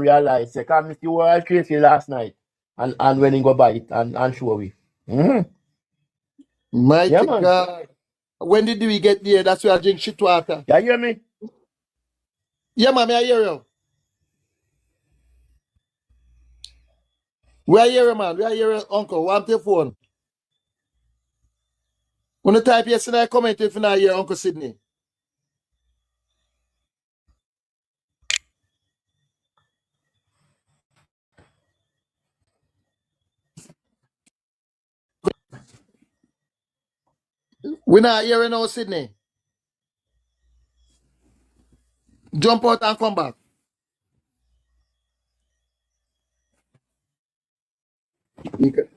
realize, say, come Mr. World Tracy last night. And when he go buy it and show we. Mighty Yeah, man. God. When did we get there? That's where I drink shit water. You hear me? Yeah, man, I hear you. Where hear you, man? Where hear you, uncle? Want your phone? When you type yesterday, comment if you not hear Uncle Sydney. We not hearing now, Sydney. Jump out and come back. Okay.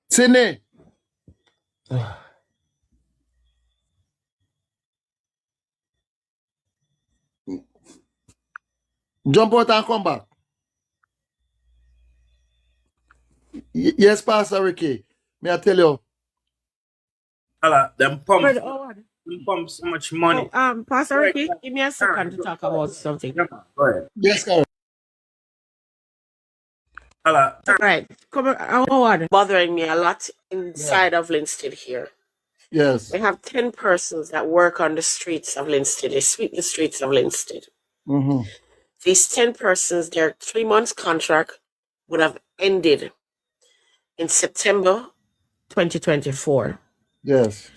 Sydney. Jump out and come back. Yes, Pastor Ricky. May I tell you? Them pump so much money. Pastor Ricky, give me a second to talk about something. Go ahead. Yes, Karen. Right. Howard, bothering me a lot inside of Linstead here. Yes. We have 10 persons that work on the streets of Linstead. They sweep the streets of Linstead. Mm-hmm. These 10 persons, their 3 months contract would have ended in September 2024. Yes.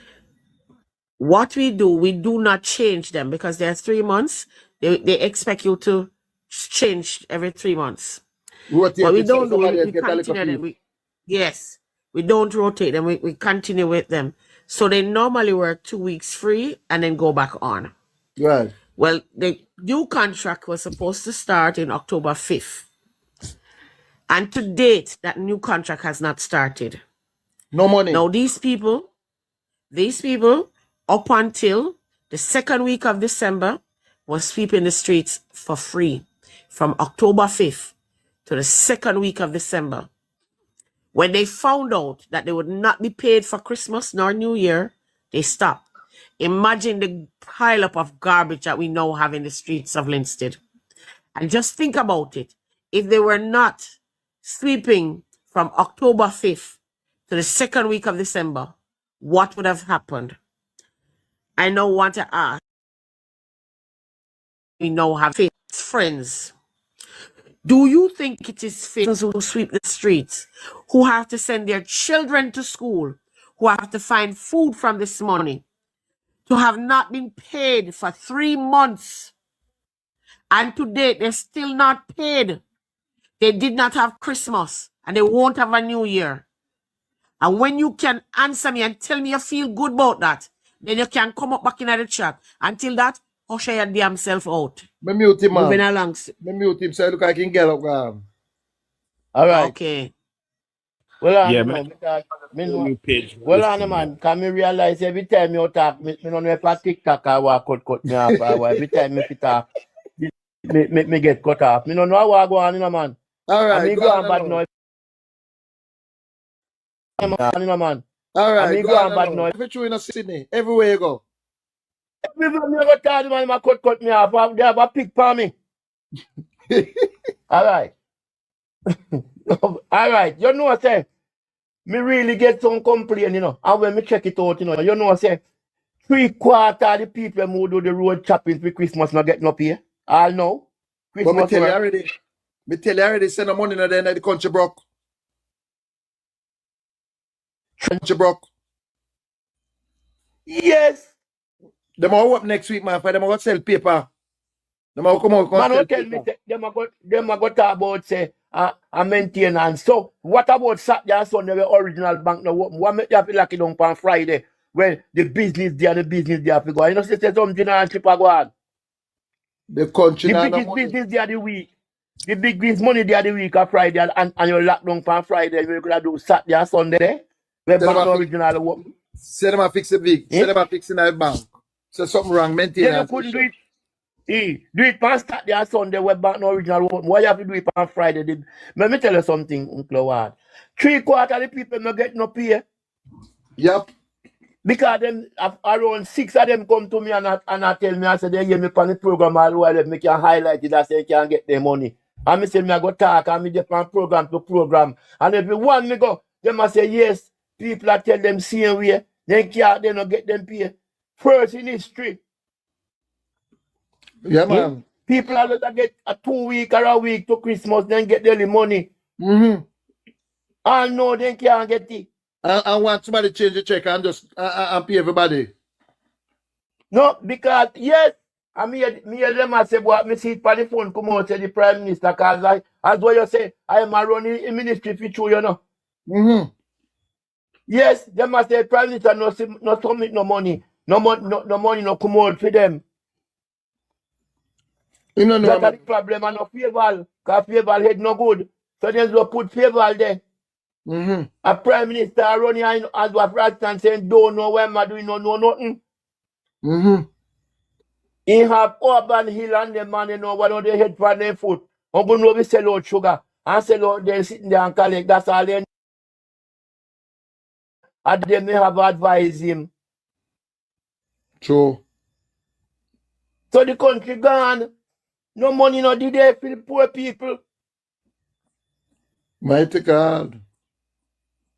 What we do not change them because they're 3 months. They expect you to change every 3 months. Rotate But we it so don't do somebody it. else We get a little continue them. piece. Yes, we don't rotate them. We continue with them. So they normally work 2 weeks free and then go back on. Right. Well, the new contract was supposed to start in October 5th. And to date, that new contract has not started. No money. Now, these people, up until the second week of December, was sweeping the streets for free from October 5th to the second week of December. When they found out that they would not be paid for Christmas nor New Year, they stopped. Imagine the pile up of garbage that we now have in the streets of Linstead. And just think about it. If they were not sweeping from October 5th to the second week of December, what would have happened? I now want to ask. We now have friends. Do you think it is fair who sweep the streets, who have to send their children to school, who have to find food from this money, to have not been paid for 3 months? And to date, they're still not paid. They did not have Christmas, and they won't have a New Year. And when you can answer me and tell me you feel good about that, then you can come up back in the chat. Until that, hush your damn self out. Me mute him, man. Moving along. Me mute him so I look like I can get up. All right. Okay. Well, Yeah, man. New page. Well, man, can me realize every time you talk, me don't know if a TikTok or cut me off or every time me talk, me get cut off. Me don't know how I go on, man. All right. I go on bad noise. Man. All right. Go on bad noise. If it's true in Sydney, everywhere you go. Everybody never tell the man, cut me off. They have a pick for me. All right. All right. You know, say, me really get some complaint, and when me check it out, you know, say, 3/4 of the people who do the road chopping for Christmas not getting up here. All know. But me tell you already, send the money in the country broke. Country broke. Yes. Them all up next week, man. For them all sell paper. Them all come out. Man, don't tell me, them a go talk about, say, a maintenance. So, what about Saturday and Sunday, the original bank now open? What make you have to lock it down on Friday when the business there have to go? You know, say some general trip go on. The country the biggest business there the week. The biggest money there the week of Friday and you lock down on Friday. You could do Saturday and Sunday. Where bank original open. Say them a fix the big. Say them a fix in that bank. So something wrong, maintenance. Then you couldn't do it. Do it on Saturday and Sunday where bank no original open. Why you have to do it on Friday? Let me tell you something, Uncle Ward. 3/4 of the people not getting up here. Yep. Because them around 6 of them come to me and I tell me, I said, they hear me on the program all while me can highlight it, I say, can get their money. And me say, me I go talk, and me just from program to program. And every one me go, them I say, yes, people I tell them same way, they don't get them pay. First in history. Yeah, man. People are going to get a 2 week or a week to Christmas, then get daily money. Mm-hmm. And no, they can't get it. I want somebody to change the check and just and pay everybody. No, because yes, I me them I say, but me see it on the phone come out say the Prime Minister, cause as what you say, I am a running in ministry for you, you know. Mm-hmm. Yes, them I say Prime Minister no submit no money. No money no come out for them. You know, That's the problem and no favor, cause favor head no good. So then you put favor there. Mm-hmm. A Prime Minister running as what Rastan saying, don't know where am I doing, no nothing. Mm-hmm. He have Urban Hill and them man, you know, what on their head for their foot. I'm going to sell out sugar and sell out them sitting there and collect. That's all they. And them they have advised him. True. So the country gone. No money, no did they for the poor people. Mighty God.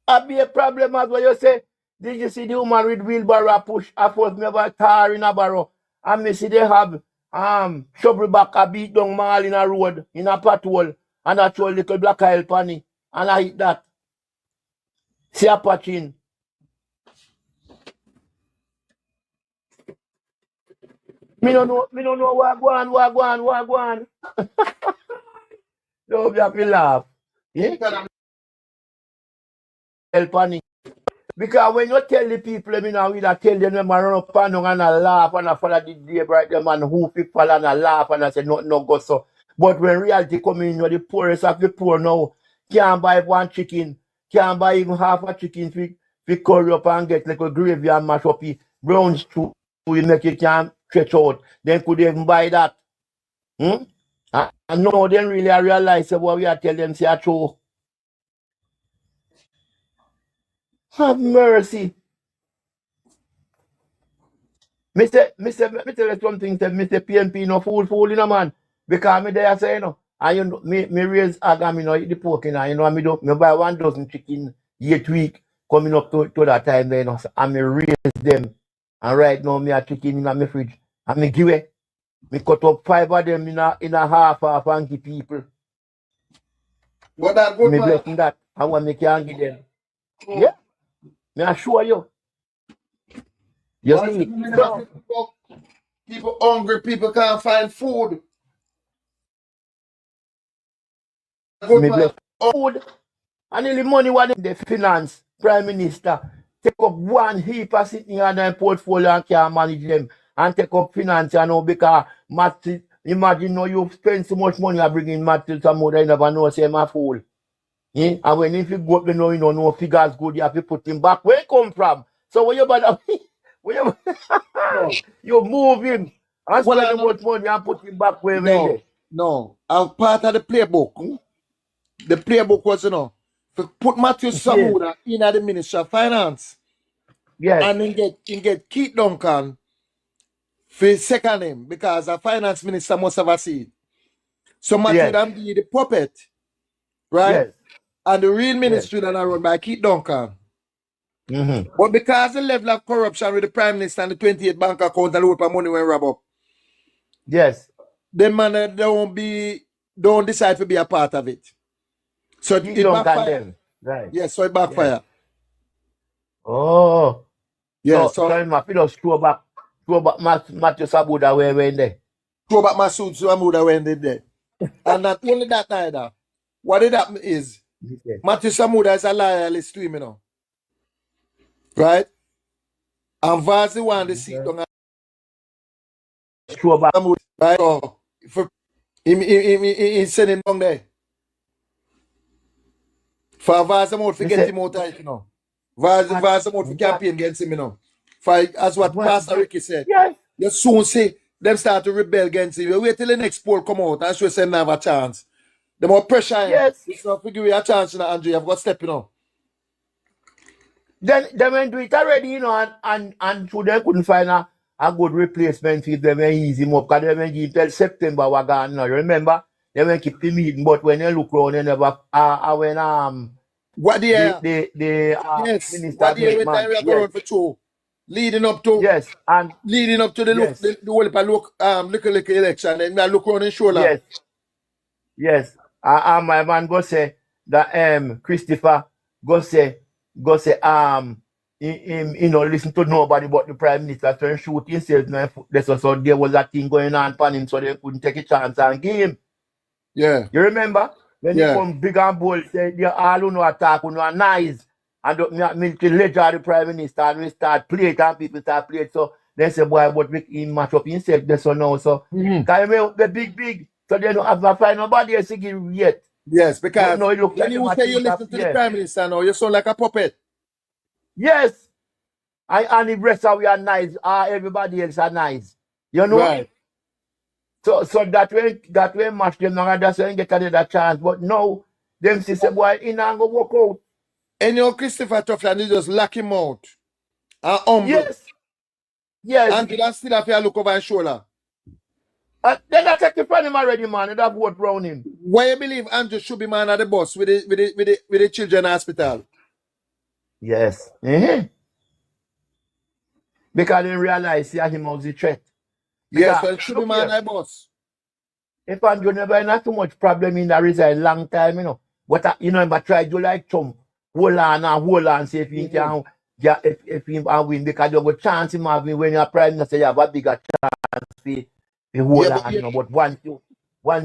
That be a problem as what you say. Did you see the woman with wheelbarrow push? I first me have a car in a barrow. And me see they have shovel back a beat down mall in a road, in a patrol, and I throw a little black oil panny. And I hit that. See a patching. Me don't know what go on. Don't be happy laugh. Yeah? Help panic. Because when you tell the people, I know we tell them I run up and down and I laugh and I follow the day bright them and who people and I laugh and I say nothing no go so. But when reality come in, you're the poorest of the poor now, can't buy one chicken, can't buy even half a chicken for curry up and get like a gravy and mash up the brown stew, you make it can stretch out. Then could they even buy that? And no, then really I realize what we are telling them say true. Have mercy. Me tell you something, say Mr. PNP no fool, you know, man. Because me there say, you know, and you know, me raise agam, you know, eat the pork, you know, me buy 1 dozen chicken each week coming up to that time there, you know, so, and me raise them. And right now, me a chicken in my fridge. And me give it. Me cut up 5 of them in a half and give people. But that good Me man. blessing that. And when me can give them. Yeah. Me assure you. You see it. So, People hungry, people can't find food. Good me man. bless food. And the money what the finance, Prime Minister, take up one heap of sitting on their portfolio and can manage them and take up finance, you know, because imagine now you spend so much money on bringing material some more, you never know, say, my fool. Yeah? And when if you go up, you know, no figures good, you have to put him back. Where he come from? So when you bother, you move him and spend Well, much money and put him back where he No. I'm part of the playbook. The playbook was, you know, to put Matthew Samuda in at the Ministry of Finance. Yes. And then get Keith Duncan for second him because the finance minister must have a seat. So Matthew then be the puppet, right? Yes. And the real ministry that are run by Keith Duncan. Mm-hmm. But because the level of corruption with the Prime Minister and the 28 bank account and the whole money went rob up. Yes. The man don't decide to be a part of it. So it backfire. Right. Yes, so it backfire. Yes. Oh. Yeah, so I must just throw back Matthew Sabuda where went there. Throw back my suit so I would have went there. And not only that either. What it happen is Matthew Samuda is a loyalist to him, you know. Right? And Vazi want the seat on throw back. Right? So for he send him down there. For Vazi mouth to get him out of it, you know. Vazi mouth to campaign against him, you know. For as what Pastor Ricky said. Yes. You soon see them start to rebel against him. You wait till the next poll come out and show them have a chance. The more pressure, yes. It's not to give you a chance, you know, Andrew. You've got to step, you know. Then they went do it already, you know, and so they couldn't find a good replacement for them and ease him up. Because they went give till September was gone now. You remember? They went keep the meeting, but when they look around, they never when What the year? the Yes. minister What the year make when time man. we are Yes, going for two? Leading up to yes, and the look yes, the whole look election and I look around and shoulder. yes, yes. And my man go say that Christopher go say he no listen to nobody but the prime minister to shoot himself now. So there was a thing going on upon him, so they couldn't take a chance and give him. Yeah. You remember? When he Yeah. come big and bold, say they all who know attack, who know are nice. And the military ledger of the prime minister and we start play it and people start play it. So they say, boy, but we him match up himself this one now. So Mhm. can you the big. So they don't have to find nobody else to give yet. Yes, But because no, it look when like you them a say you think of, listen to the yeah. prime minister now, you sound like a puppet. Yes. And the rest of we are nice. Everybody else are nice. You know? Right. So that way match them now and that's when get another chance. But no, them say, boy, in and go walk out. And you know, Christopher Tuffland, you just lock him out and humble. Yes. Yes. And you still have to look over his shoulder. Then I take the from him already, man. And that vote round him. Why you believe Andrew should be man at the bus with the children hospital? Yes. Because they realize see him was the threat. Yes, Because, well, should be look man here, at the bus. if Andrew never had too much problem in that resign long time, you know. But you know, but try to like Trump, hold on, see if he can if he can win because you have a chance him having when you're prime minister, you have a bigger chance to hold Yeah, on, but you know. But once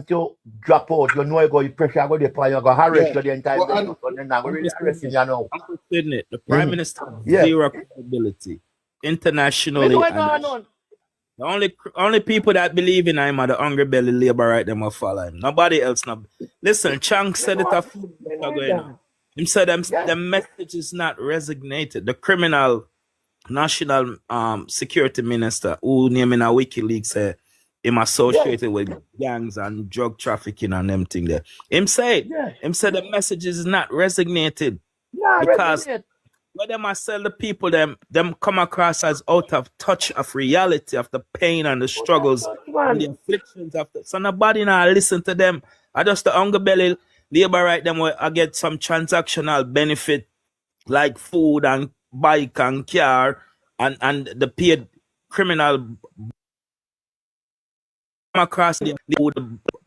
you drop out, you know you go the pressure go the power, you go harass yeah. you the entire But time. So they're not going to really Uncle arrest him, Sidney, you know. Uncle Sidney, the Prime Minister has Yeah. zero credibility We internationally. know And on. the only people that believe in him are the hungry belly labor right them will follow him. Nobody else. No. Listen, Chang said it a few weeks ago. You know. Him said the message is not resignated. The criminal national security minister who named in a WikiLeaks said him associated with gangs and drug trafficking and them thing there. Him said the message is not resignated because when them I sell the people them come across as out of touch of reality of the pain and the struggles and the afflictions of the so nobody now listen to them. I just the hunger belly labor right them where I get some transactional benefit like food and bike and car and the paid criminal come across the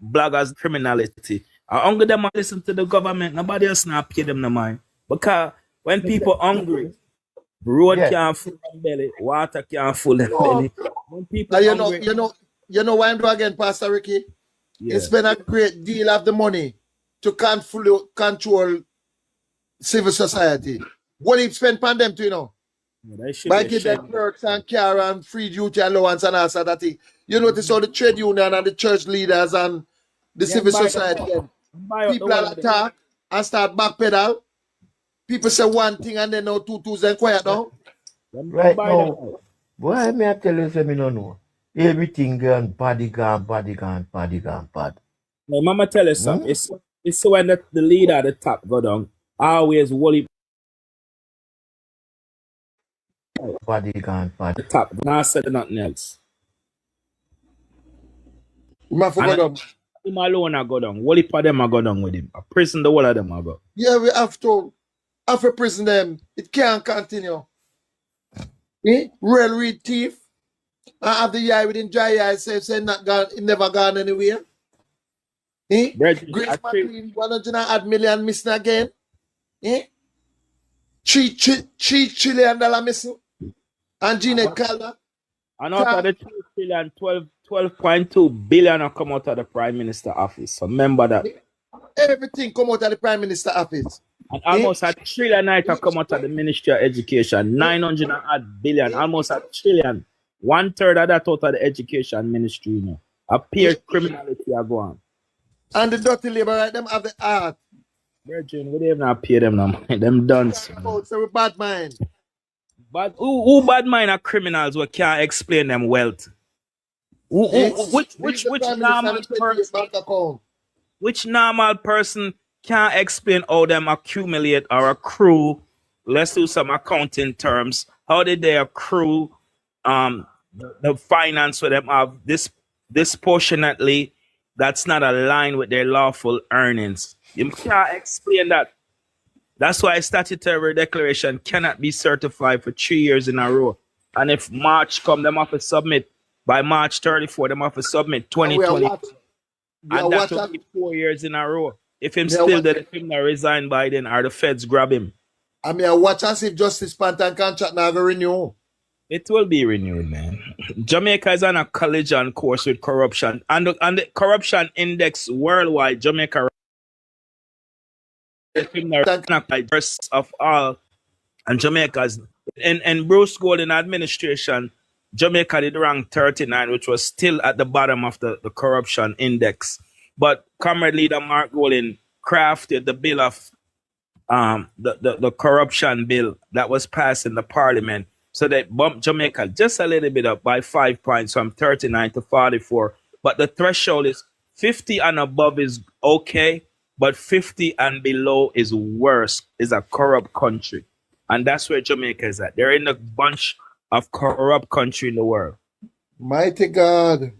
bloggers criminality. I hunger them I listen to the government. Nobody else now pay them no mind. Because when people hungry, road can't full them belly, water can't full them belly. When people hungry, You know why I'm doing again, Pastor Ricky? yeah. It's been a great deal of the money to control civil society. What he spent on them to, you know? They should By be giving them ashamed. perks and car and free duty allowance and all that thing. You notice how the trade union and the church leaders and the civil society, people attack and start backpedal. People say one thing and then now two and quiet now. Right now, boy, may I tell you something, no know. Everything gone bad. My mama tell us something. It's when the leader at the top go down, always worry Body gone. the top. Not said nothing else. I forgot them. Him alone I go down. Worry for them I go down with him. A prison the whole of them I go. Yeah, we have to prison them. It can't continue. Real read thief. I have the eye within dry eye say not gone, it never gone anywhere. Grace McLean, 100 odd million missing again. $3 trillion missing. And Gina Calder. And out of the 3 trillion, 12.2 billion are come out of the Prime Minister office. So remember that. Everything come out of the Prime Minister office. And almost a trillion night have come out of the Ministry of Education. 900 odd billion, almost a trillion. 1/3 of that out of the Education Ministry, you know. Appeared criminality are going. And the dirty labor, right? Them have the art. Virgin, we didn't even pay them no money. Them done. So we bad mind. But who bad mind are criminals who can't explain them wealth? Which normal person can't explain how them accumulate or accrue let's do some accounting terms. How did they accrue the finance for them have this disproportionately that's not aligned with their lawful earnings? You can't explain that. That's why statutory declaration cannot be certified for 3 years in a row. And if March come, them have to submit by March 34, them have to submit 2020. And that will be 4 years in a row. If him still dead, if him not resign by then, or the feds grab him. I mean, I watch as if Justice Pantan contract now go renew. It will be renewed, man. Jamaica is on a collision course with corruption. And the corruption index worldwide, Jamaica first of all, and Jamaica's in Bruce Golden administration, Jamaica did rank 39, which was still at the bottom of the corruption index. But Comrade Leader Mark Golden crafted the bill of the corruption bill that was passed in the parliament, so that bumped Jamaica just a little bit up by 5 points from 39 to 44. But the threshold is 50 and above is okay, but 50 and below is worse, is a corrupt country. And that's where Jamaica is at. They're in a bunch of corrupt country in the world. Mighty God.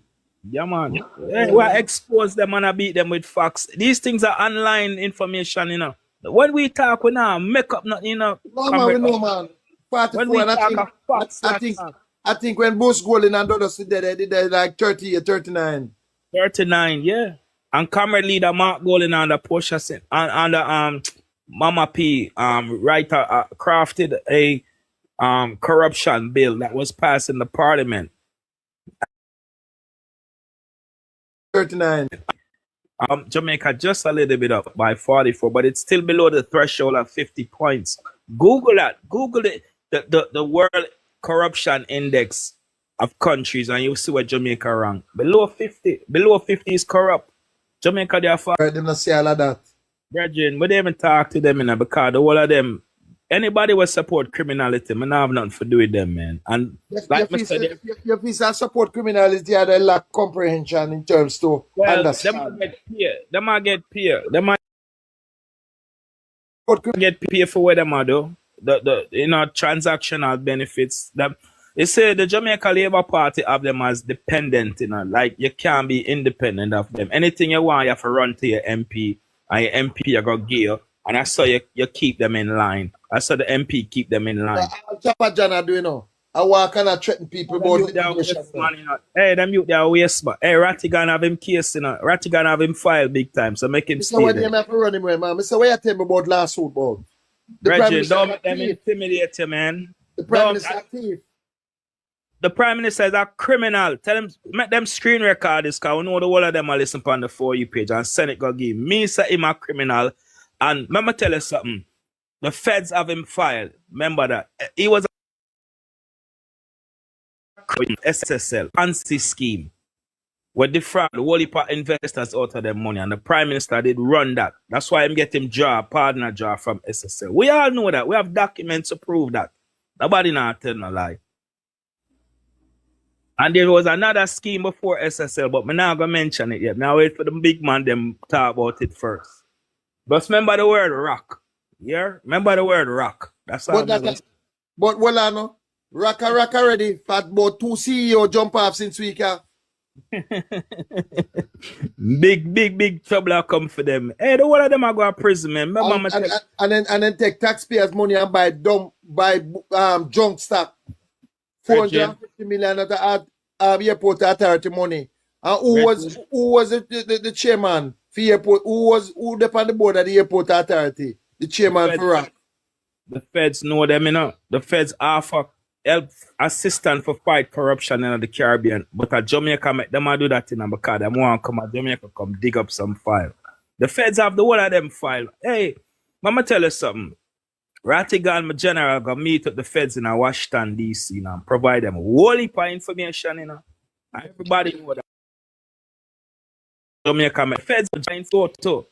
Yeah, man. Hey, we expose them and I beat them with facts. These things are online information, you know. When we talk, we now make up nothing, you know. No, man, we know, man. 44, when we and talk facts, I think when Bruce Golden and others did that, they did like 30 or 39. 39, yeah. And Comrade Leader Mark Golden and the Porsche and the Mama P writer crafted a corruption bill that was passed in the parliament. 39. Jamaica just a little bit up by 44, but it's still below the threshold of 50 points. Google that. Google it. The World Corruption Index of countries, and you'll see what Jamaica rank. Below 50. Below 50 is corrupt. Jamaica, they are far. Them not say all of that. Brethren, we didn't even talk to them, you know, because the whole of them, anybody will support criminality, man, I have nothing to do with them, man. And like your piece of support criminality, they lack comprehension in terms to understand. Them might get peer. Them might get peer for what them are do. The transactional benefits. They say the Jamaica Labour Party have them as dependent, you know, like you can't be independent of them. Anything you want, you have to run to your MP, and your MP you got gear. And I saw you keep them in line. I saw the MP keep them in line. Chapa Jana do, you know. I walk and I threaten people about the Hey, them youth there waste, man. Hey, Rattigan have him case, you know. Rattigan have him file big time, so make him stay there. Have to run him away, man. Mr. What you tell me about last week, Bob? Reggie, don't let them intimidate you, man. The Prime Minister thief. The Prime Minister is a criminal. Tell them, make them screen record this, because we know the whole of them are listen on the 4U page, and Senate go give me say him a criminal. And remember, tell you something. The feds have him filed. Remember that. He was a SSL fancy scheme where defraud the whole heap of investors out of their money, and the Prime Minister did run that. That's why him get him partner job from SSL. We all know that. We have documents to prove that. Nobody not tell no lie. And there was another scheme before SSL, but I'm not going to mention it yet. Now wait for the big man them talk about it first. But remember the word rock. Yeah? Remember the word rock. That's all. But well, I know. Rock already. Fat about 2 CEO jump off since week. Big trouble have come for them. Hey, the one of them are going to prison, man. And then take taxpayers' money and buy junk stock. 450 million at the airport authority money. And who was the chairman for airport? Who on the board of the airport authority? The chairman for RAC. The feds know them, you know. The feds offer help assistance for fight corruption in the Caribbean. But at Jamaica, them do that in because they want to come at Jamaica, come dig up some file. The feds have the whole of them file. Hey, Mama tell you something. Rattigan, my general, go meet with the feds in Washington, D.C. you know, and provide them a whole heap of information, you know. And everybody know that. Jamaica, feds are joint too.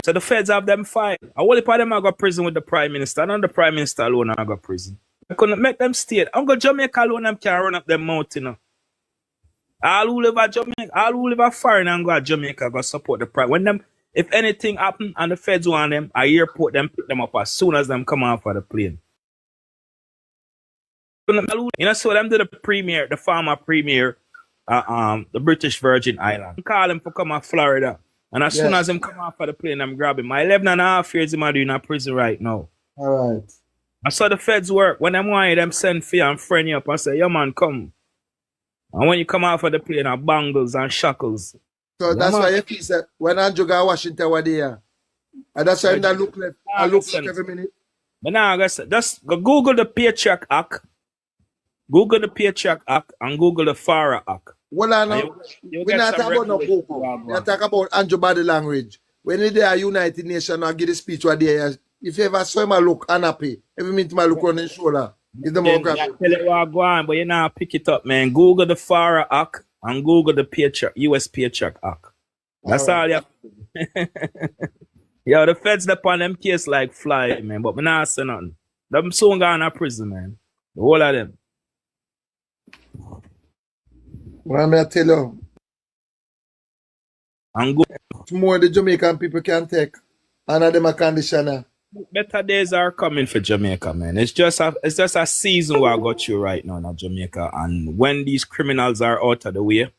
So the feds have them file. A whole heap of them are go prison with the Prime Minister. Not the Prime Minister alone are go prison. I couldn't make them stay. I'm go Jamaica alone, them can run up them mouth, you know. All who live at Jamaica, all who live at foreign and go to Jamaica go support the Prime. If anything happen and the feds want them, a airport them pick them up as soon as them come off of the plane. You know, so them do the premier, the former premier, the British Virgin Island. Call him for come to Florida. And as soon as him come off of the plane, I'm grabbing. My 11.5 years him are doing a prison right now. All right. I saw the feds work. When them want you, them send for you and friend you up and say, yo man, come. And when you come off of the plane, are bangles and shackles. So that's why if he said when Andrew got Washington were there. And that's why I look left. I look like every minute. But now I guess just go Google the Paycheck Act. Google the Paycheck Act and Google the FARA Act. Well, I know. We're not talking about no Google. We're talking about Andrew body language. When they are United Nations or give the speech what they are, if you ever saw him look unhappy, every minute I look on his shoulder. Is the more tell you what go on, but you now pick it up, man. Google the FARA Act and Google the Paycheck, US Paycheck Act. That's all you have to do. Yo, the feds upon them case like fly, man, but me not say nothing. Them soon gone to prison, man. The whole of them. Well, I'm going to tell you. And go. More the Jamaican people can take. And them a conditioner. Better days are coming for Jamaica, man. It's just a season where I got you right now in Jamaica. And when these criminals are out of the way,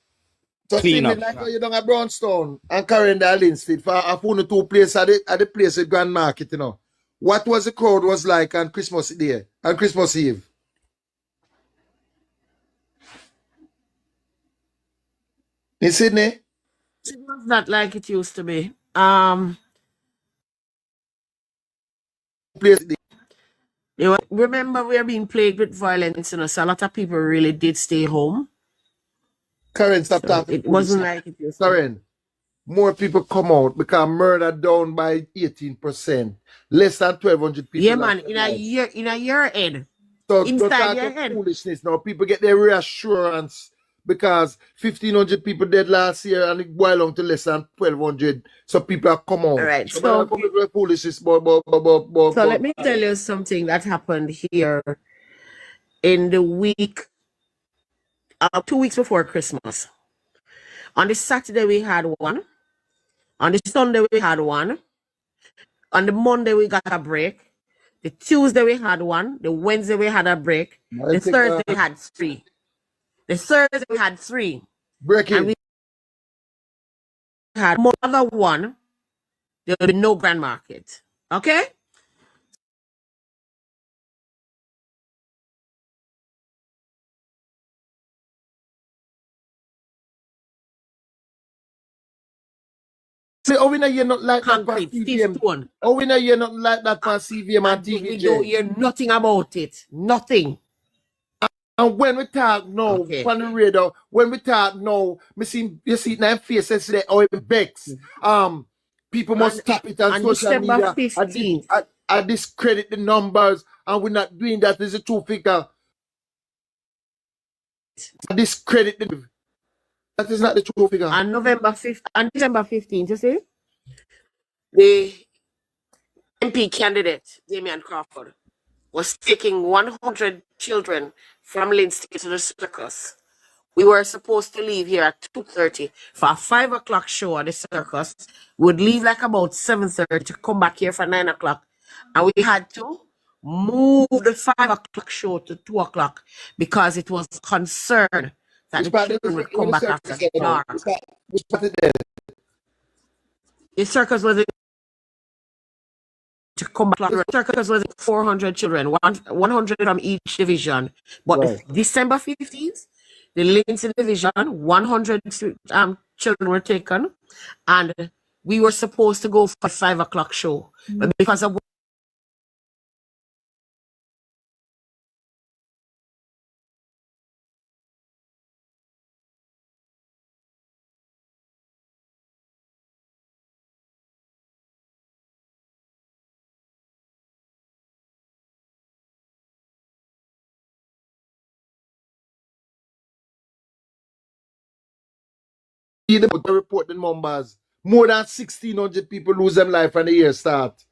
so clean up. Like you done a Brownstone and carrying the Linstead for a phone two place at the place at Grand Market, you know. What was the crowd was like on Christmas Day and Christmas Eve? In Sydney? It was not like it used to be. Remember, we are being plagued with violence, you know, so a lot of people really did stay home. Karen, stop talking. It wasn't like it used to be. Karen, more people come out because murder down by 18%. Less than 1,200 people. Yeah, man, in a year end. So Inside your head. Foolishness now. People get their reassurance because 1,500 people dead last year and it boiled down to less than 1,200. So people are come out. All right. So foolishness. So let me tell you something that happened here in the week, 2 weeks before Christmas. On the Saturday we had one. On the Sunday we had one. On the Monday we got a break. The Tuesday we had one. The Wednesday we had a break. The Thursday we had three. The Thursday we had three. Breaking. And we had another one. There will be no Grand Market. Okay? Oh, we know you're not like Concrete, that for CVM. stone. Oh, we know you're not like that for CVM and We TVJ. don't hear nothing about it. Nothing. And when we talk now, Okay. on the radar, when we talk now, you see nine faces today, oh, it begs. People must tap it on social December media. 15th. I discredit the numbers, and we're not doing that. There's a true figure. I discredit the. That is not the true figure. On November 5th, on December 15th, you see, the MP candidate, Damian Crawford, was taking 100 children from Lindsay to the circus. We were supposed to leave here at 2:30 for a 5 o'clock show at the circus. We would leave like about 7:30 to come back here for 9 o'clock. And we had to move the 5 o'clock show to 2 o'clock because it was concerned that the children would come back after dark. The circus was to come back. The circus was 400 children, 100 from each division. But December 15th, the Lincoln division, 100 children were taken, and we were supposed to go for a 5 o'clock show. But because of The report the numbers. More than 1,600 people lose their life when the year start.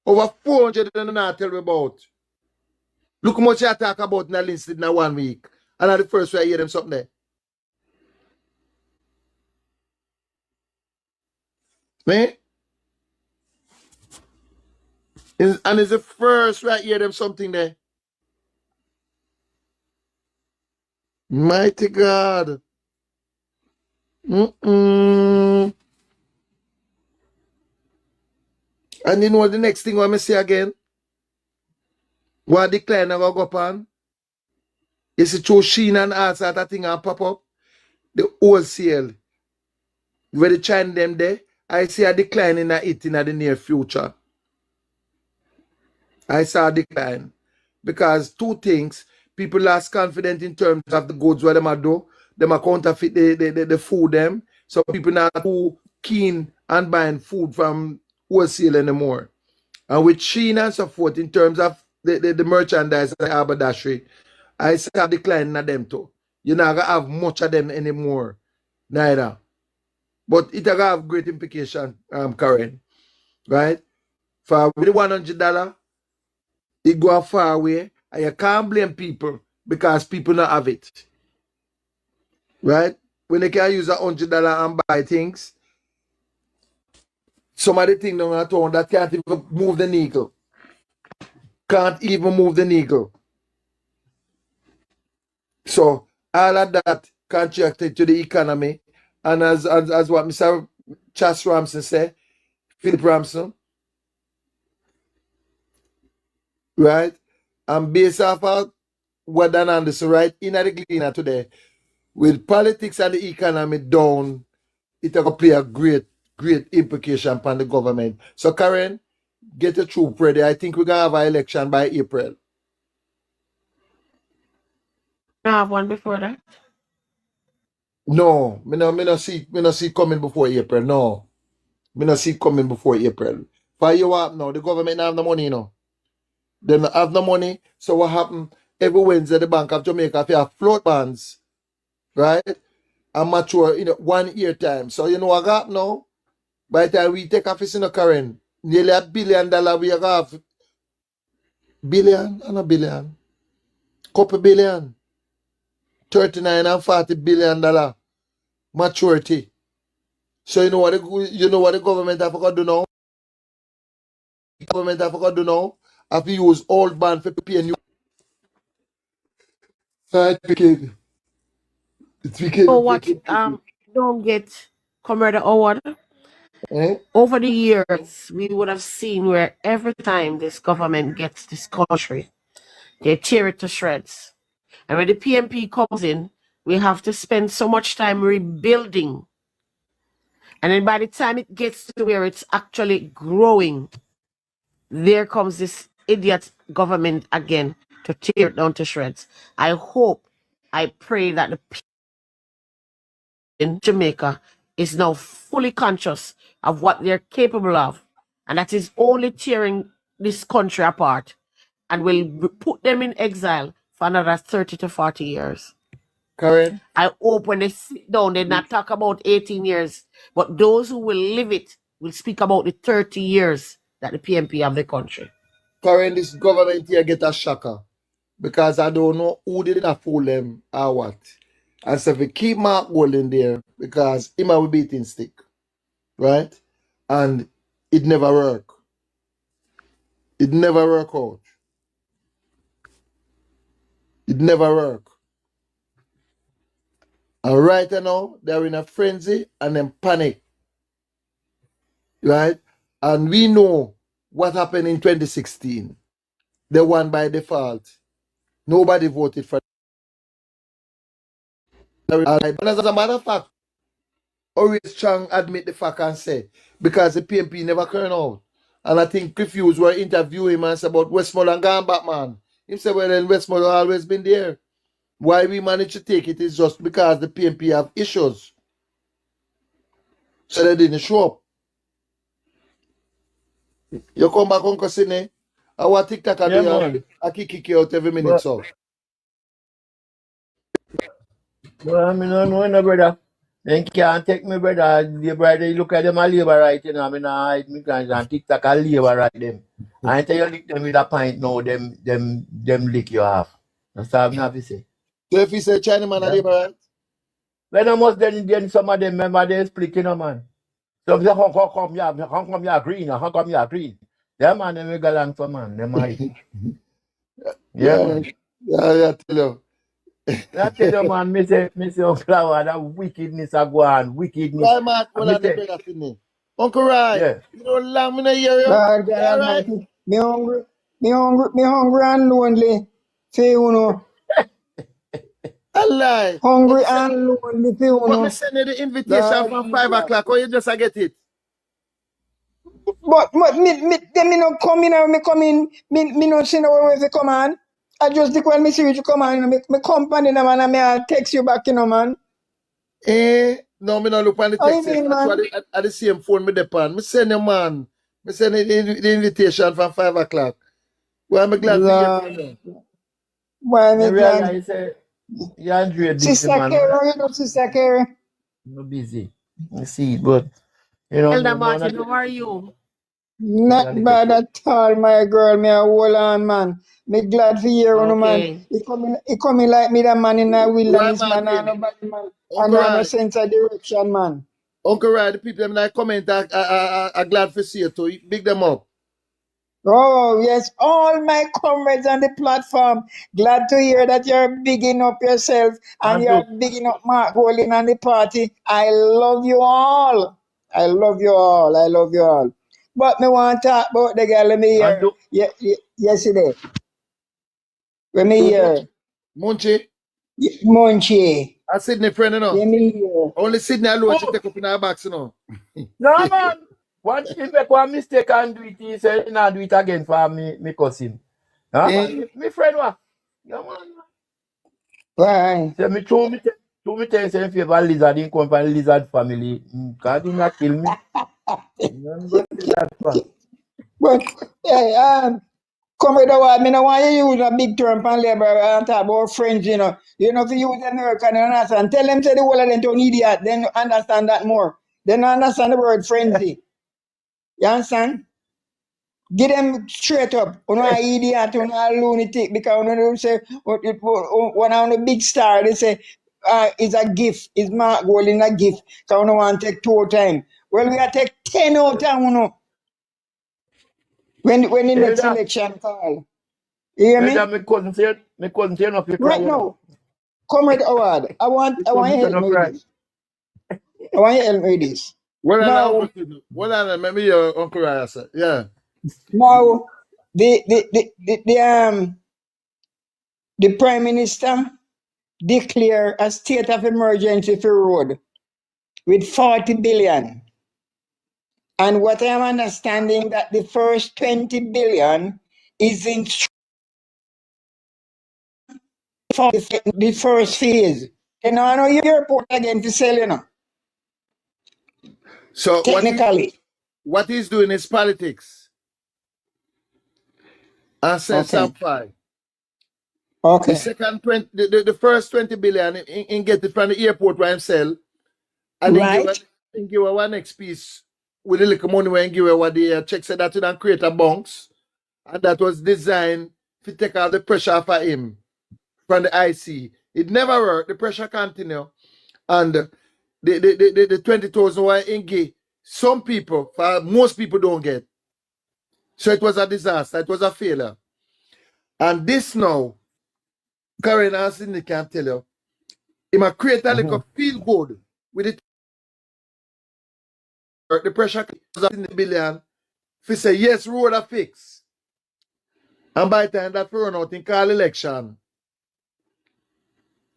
Over 400 and not tell me about. Look how much I talk about in the list in 1 week. And at the first way I hear them something there. Me? And it's the first right here, them something there. Mighty God. Mm-mm. And you know what the next thing I'm say again? What decline I go up on? You see through Sheen and Arts that thing and pop up? The wholesale. Where the China them there, I see a decline in it in the near future. I saw a decline. Because two things, people lost confidence in terms of the goods what them are do. Them are counterfeit the food them. So people not too keen on buying food from wholesale anymore. And with Sheen and so forth, in terms of the merchandise and the haberdashery, I see a decline in them too. You're not going to have much of them anymore. Neither. But it will have great implication, Karen. Right? For the $100, it go far away. And you can't blame people because people don't have it. Right? When they can use $100 and buy things, some of the things down at town that can't even move the needle. Can't even move the needle. So all of that contributed to the economy. And as what Mr. Chas Ramson said, Philip Ramson, right? And based off of what Dan Anderson, right, in the Gleaner today, with politics and the economy down, it will play a great implication upon the government. So Karen, get a troop ready. I think we're going to have an election by April. I have one before that. No, me no see coming before April. No. Me no see coming before April. For you what now? The government don't have no money, you know. They don't have no money. So what happened? Every Wednesday the Bank of Jamaica they have float bonds, right? And mature in 1 year time. So you know what happened now? By the time we take office in the current, nearly $1 billion we have. Billion and a billion. Couple billion. 39 and $40 billion maturity. So you know what the government have got to do now? The government have got to do now? Have to use old bond for pay new. It's wicked. It's wicked. So what don't get Comrade Howard? Eh? Over the years, we would have seen where every time this government gets this country, they tear it to shreds. And when the PMP comes in, we have to spend so much time rebuilding. And then by the time it gets to where it's actually growing, there comes this idiot government again to tear it down to shreds. I hope, I pray that the people in Jamaica is now fully conscious of what they're capable of, and that is only tearing this country apart and will put them in exile for another 30 to 40 years. Karen? I hope when they sit down, they not talk about 18 years, but those who will live it will speak about the 30 years that the PMP have the country. Karen, this government here get a shocker. Because I don't know who did not fool them or what. And so if we keep Mark Gold there, because him will beating stick. Right? And it never work. It never work out. It never work. And right now, they're in a frenzy and then panic. Right? And we know what happened in 2016. They won by default. Nobody voted for them. And as a matter of fact, always strong admit the fact and say, because the PMP never turned out. And I think Cliff Hughes were interviewing him and said about Westmoreland gone back, man. He said, well, then Westmoreland always been there. Why we managed to take it is just because the PMP have issues. So they didn't show up. You come back, Uncle Sine, our TikTok I kick you out every minute, so. Well, I mean, no, no, brother. They can't take me, brother. The brother, you look at them, I labor right, you know. I mean, I because on TikTok, I labor right them. I tell you, lick them with a pint now, them lick you off. That's all I'm have to say. So if you say Chinaman, I labor right? When I must then some of them remember they split, you know, man. So if they how come you green, how come you green? Yeah, man, them we go along for, man. Them are it. Yeah, Yeah, man. yeah, tell you. I tell you, man, me say, Uncle Howard, that wickedness a go on, wickedness. Why, Mark, And one me of the say, brother for me? Uncle Rai, yeah. you don't long me no hear you? God, God You alright? Almighty, me hungry and lonely. Say you know, I lie. hungry and lonely. Say you But me know, send you the invitation God from 5 Jesus. o'clock, or you just a get it? But me no come in, me come in, me no see no way to come on. I just think when me see you come on, you know, me company no man, and me I text you back, you know, man. No, me not look on the How you text yet. mean, That's man? why at the same phone me depend. Me send you, man. Me send you the invitation from 5 o'clock. Well, I'm glad to hear from Lord, you. why Me me glad? realize, you Andre busy, Sister man. Carrie, you know, Sister Carrie. No busy. You see, but, you know, Elder me want Martin, to how are you? Not a little bad thing. at all, my girl. Me a hold on, man. Me glad for hear you, man. Okay. He coming like me, the man in the Right, wilderness, man. And Martin? nobody, man. And Uncle no Rod. sense of direction, man. Uncle Rod, the people them like comment are glad to see you too. Big them up. Oh, yes. All my comrades on the platform. Glad to hear that you're bigging up yourself and And you're to, bigging up Mark Holding on the party. I love you all. I love you all. I love you all. But me want to talk about the girl let me and hear to, yesterday. Let me Who hear. Munchie? Munchie. I Sydney friend, you know. Let me hear. Only Sydney alone she oh, take up in her box, you know. no, man. One, he make one mistake and do it, he say, he not do it again for me cousin. Yeah, man, Eh? me friend, what? Yeah, man. Why? Say, me tell you, say, if you have a lizard, he come from lizard family. God, he not kill me. You don't go say that for. But, hey, come with the word. Me no want you use a big term and labor and talk about friends, you know. You know, if you use American and understand. Tell them say the whole of them don't idiot. Then you understand that more. Then understand the word frenzy. You understand? Give them straight up. You know, idiot, you know, lunatic. Because when they say, when I'm a big star, they say, it's a gift. It's Mark Golding a gift. Because I want to take 2 time. Well, we are take 10 out time, you know, when the next Elder, election call. You hear elder, me? me cousin say, enough you cry, Right you know. now, Comrade Award, Me I want cousin you to say, help no me with cry. this. I want you to help me with this. Well, I know, Uncle Now, Sydney. Well, I know, maybe your Uncle Rod, sir. Yeah. now, the Prime Minister declare a state of emergency for road with 40 billion. And what I am understanding that the first 20 billion is in for the first phase. You know, I know your airport again to sell, you know, So technically. what he's doing is politics. And said Okay. Sam 5. The Okay. second 20, the first 20 billion in get it from the airport where him sell, and then Right? give her one next piece with a little money when give her what the check said that and create a bunks, and that was designed to take out the pressure off of him from the IC. It never worked. The pressure continue, and the 20,000 were in give. Some people, for most people, don't get. So it was a disaster. It was a failure. And this now, Karen and Cindy can tell you, it might create a little feel good with it. The pressure was in the billion. If you say yes, road a fix. And by the time that we run out in call election,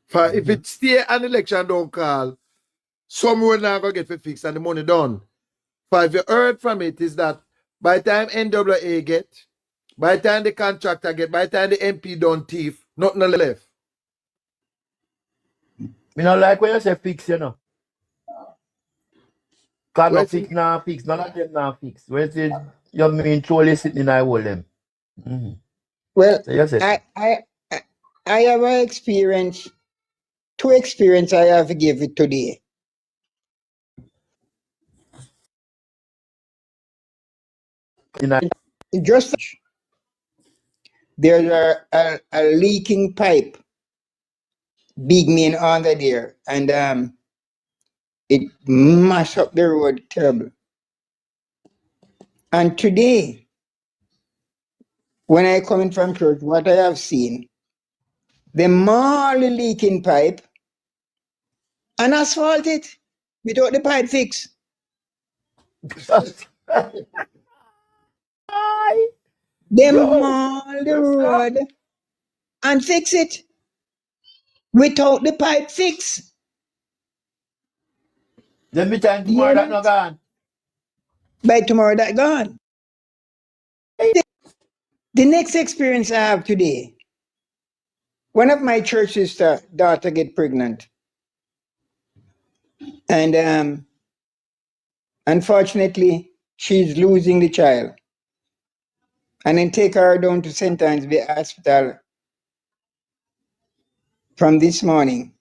for if it stay an election don't call, some road now go get fixed and the money done. For if you heard from it is that by the time NWA get, by the time the contractor get, by the time the MP done thief, nothing left. Me not like when you say fix, you know. Can no Well, fix, nah fix. None of them nah fix. When you say, you mean truly sitting in I hold them. Mm-hmm. Well, So you say, I have an experience, 2 experience I have to give it today. in I, Just there's a leaking pipe, big main under there, and it mash up the road terrible. And today, when I come in from church, what I have seen, the Marley leaking pipe and asphalt it without the pipe fix. Aye. They Yo, maul the yes, sir. road and fix it without the pipe fix. Then me time Do you tomorrow hear that me? no gone. By tomorrow, that gone. The next experience I have today, one of my church sister daughter get pregnant, and unfortunately, she's losing the child. And then take her down to St. Anne's Bay Hospital from this morning.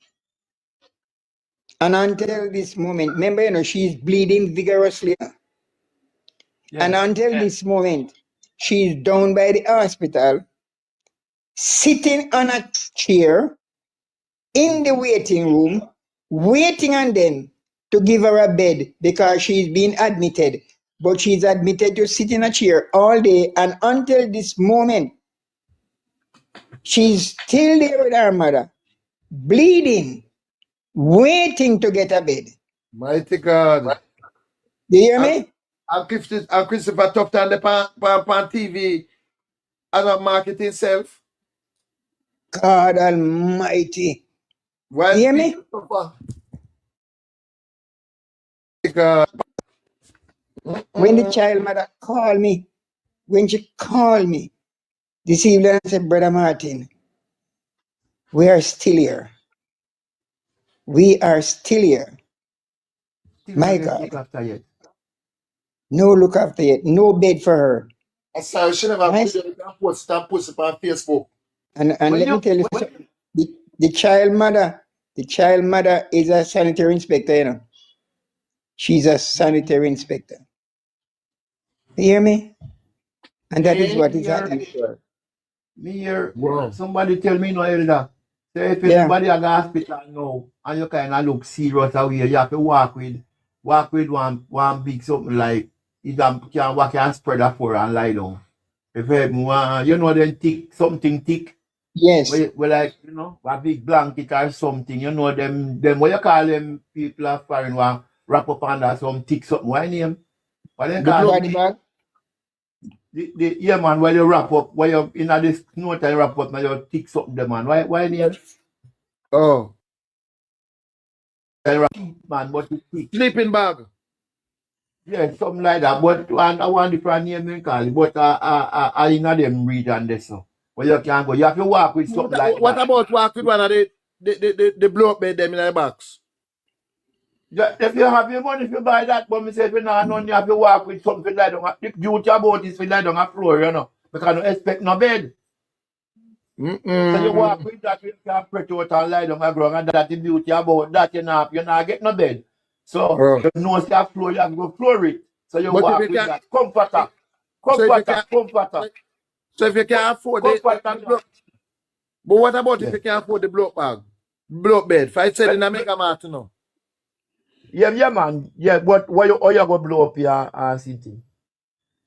And until this moment, remember, she's bleeding vigorously. And until this moment, she's down by the hospital, sitting on a chair in the waiting room, waiting on them to give her a bed because she's been admitted. But she's admitted to sit in a chair all day, and until this moment, she's still there with her mother, bleeding, waiting to get a bed. Mighty God. Do you hear me? And Christopher Tufton the pan TV and a marketing self. God Almighty. While You hear me? people suffer. God. When the child mother called me, when she called me this evening and said, Brother Martin, we are still here. We are still here. Still My not get look God. after yet. No look after yet. No bed for her. I'm sorry, she never Nice. video can post that post it on Facebook. And When let me you tell you, when, the child mother is a sanitary inspector, you know. She's a sanitary inspector. You hear me? And that is Yeah. what is here, happening to her. me here, Wow. somebody tell me no elder. Say if Yeah. anybody at the hospital now and you kind of look serious away, you have to walk with one big something like you can walk and spread that for and lie down. If you know then thick something thick. Yes. Well, like, a big blanket or something, them what you call them people are foreign one wrap up under some thick something. Why name? What they The call body it? bag. Yeah man, where you wrap up, where you in this snow time wrap up now you thick something the man. Why name? Oh. Man, but it's thick. Sleeping bag. Yeah, something like that. But I want different name they call it. But I in them region there so. Where you can go. You have to walk with something like What that. about walk with one of the blow up bed them in the box? Yeah, if you have your money, if you buy that, but me say if you not none, you have to walk with something like that. The duty about is to lie down a floor, because you expect no bed. So you walk with that, you can pray to it and lie down a ground, and that's the beauty about that, you not get no bed. So Oh. you know it's a floor, you have to go floor it. So you But walk if you with can, that. Comforter. so if you Comforter. can, Comforter. so if you can afford the Comforter. blow, but what about if Yeah. you can afford the blow up bag, blow up bed? If I said in a mega mart, no. Yeah, man. Yeah, but how you go blow up your city?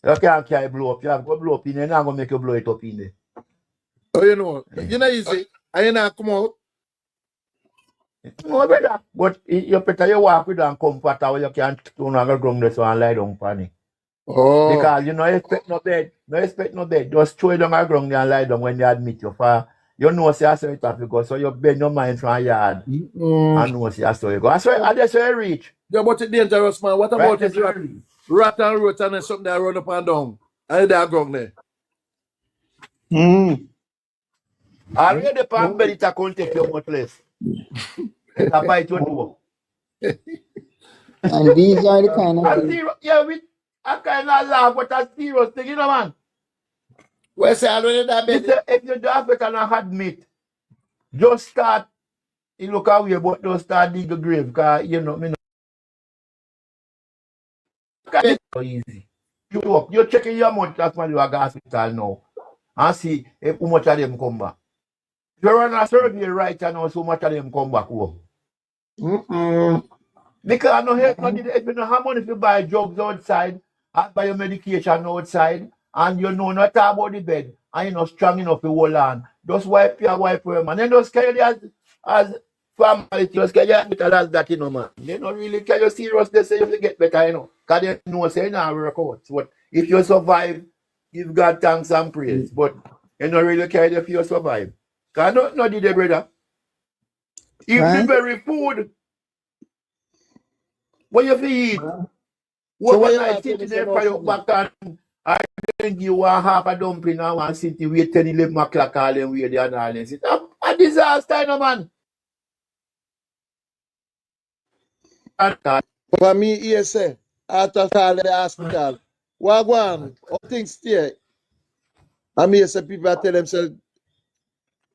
You can't carry blow up. You have to go blow up in there. You're not going to make you blow it up in there. Oh, you know easy. I not come out. No, brother. But you better you walk with and comforter where you can't turn on the ground this and lie down on it. Oh. Because you no expect no bed. No expect no bed. Just throw it on the ground and lie down when they admit you. For you know say I saw it have to go. So you bend your mind from a yard. And know say I saw you go. I just saw you reach. Yeah, but it's dangerous, man. What about if you rat and root and then something that run up and down? And they're going there. Already the pan belly to come take you much less. It's a bite your toe. And these are the kind of things. Yeah, I kind of laugh, but that's serious thing, man. Well, say already that bed. If you do have it and admit, just start, you look away, but don't start dig the grave, because, me know, it's so easy. You're checking your money, that's why you are going to hospital now, and see if how much of them come back. If you run a survey right now, so much of them come back home. Because I know help, if you know how money if you buy drugs outside, and buy your medication outside, and you know not talk about the bed, and you're not strong enough to hold on. Just wipe your man. Then just carry it as family, just carry your hospital as that, you know, man. They don't really care you serious, they say you will get better, you know. Because they know say you not work out. But if you survive, give God thanks and praise. But you don't really care if you survive. Because no did it, brother. If the Right? very food what you eat, So what you overnight not tell me sitting say there no for your funny? back and I think you want half a dumpling and one city wait 10, 11 o'clock all them way there and all this. It's a disaster, you know, man. For me, here say, after call the hospital, Wagwan, all things stay. I mean, say people tell themselves,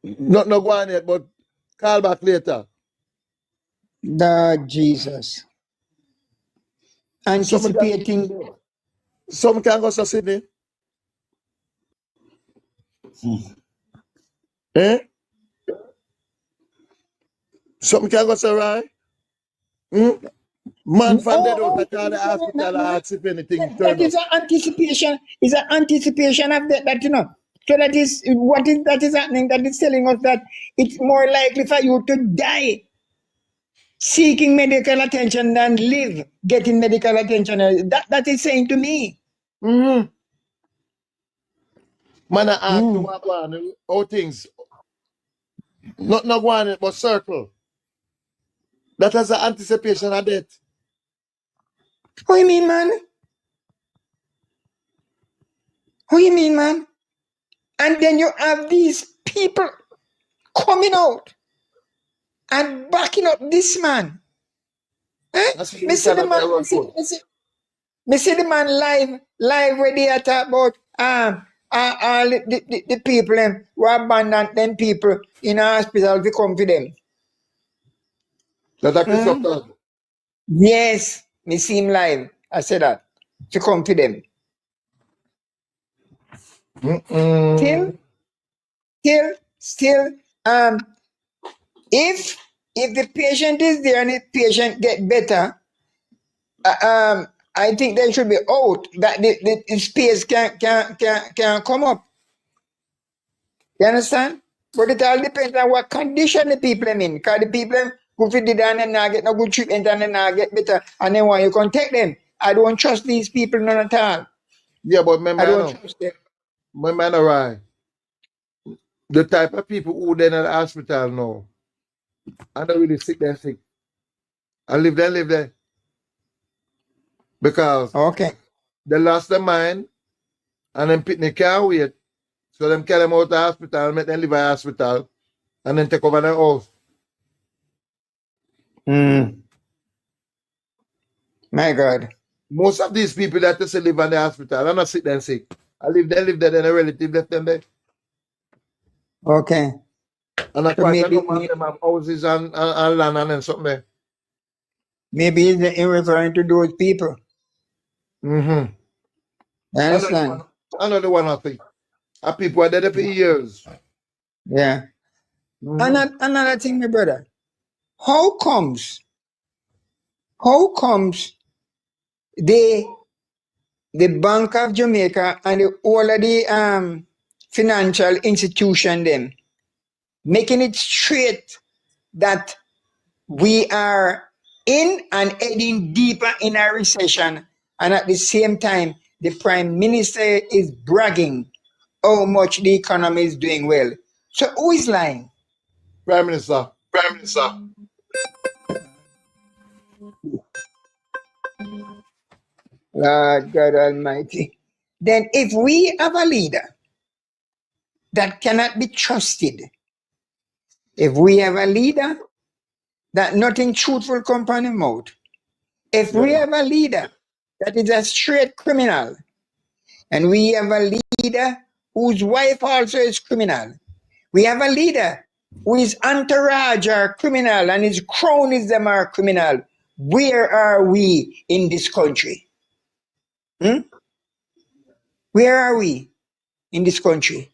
not no go on yet, but call back later. The Jesus. Some can, Anticipating. some can go to Sydney. Eh? Some can go to Rye. Hmm? Man from dead out, I call the hospital and ask if anything That turn up. is an anticipation. Is an anticipation of that, you know. So that is what is that is happening. That is telling us that it's more likely for you to die seeking medical attention than live getting medical attention. That is saying to me. Mm-hmm. Man, I ask me Mm. what go on, how things, not go on it, but circle. That is the anticipation of death. What you mean, man? What you mean, man? And then you have these people coming out and backing up this man. Eh? That's Me what see the cannot be a man. run for. Me see the man live where they are talk about all the people who abandon them people in a hospital to come to them. That a Hmm? Christopher. Yes, me see him live. I said that to come to them. Still, Mm-mm. still, if the patient is there and the patient get better, I think they should be out that the space can come up. You understand? But it all depends on what condition the people are in. Because the people who fit it and not get no good treatment and then not get better and then want you contact them. I don't trust these people none at all. Yeah, but I remember, I don't know, trust them. my man, right. The type of people who then at the hospital now, I don't really sick, they're sick. I live there. Because Okay. they lost their mind and then pitney can't wait. So them carry them out of the hospital, make them live in the hospital, and then take over their house. My God. Most of these people that just live in the hospital are not sick then sick. I live there, then a relative left them there. Okay. And I So quite a number of them have houses and land and then something there. maybe he's referring to those people. Mm-hmm. You understand? Another one, I think. And people are there for years. Yeah. Mm-hmm. Another thing, my brother. How comes the Bank of Jamaica and all of the financial institution them making it straight that we are in and heading deeper in a recession, and at the same time the Prime Minister is bragging how much the economy is doing well? So who is lying? Prime Minister. Prime Minister. Lord God Almighty. Then if we have a leader that cannot be trusted, if we have a leader that nothing truthful come from his mouth, if we Yeah. have a leader that is a straight criminal, and we have a leader whose wife also is criminal, we have a leader who is entourage are criminal and his cronies them are criminal, where are we in this country? Where are we in this country?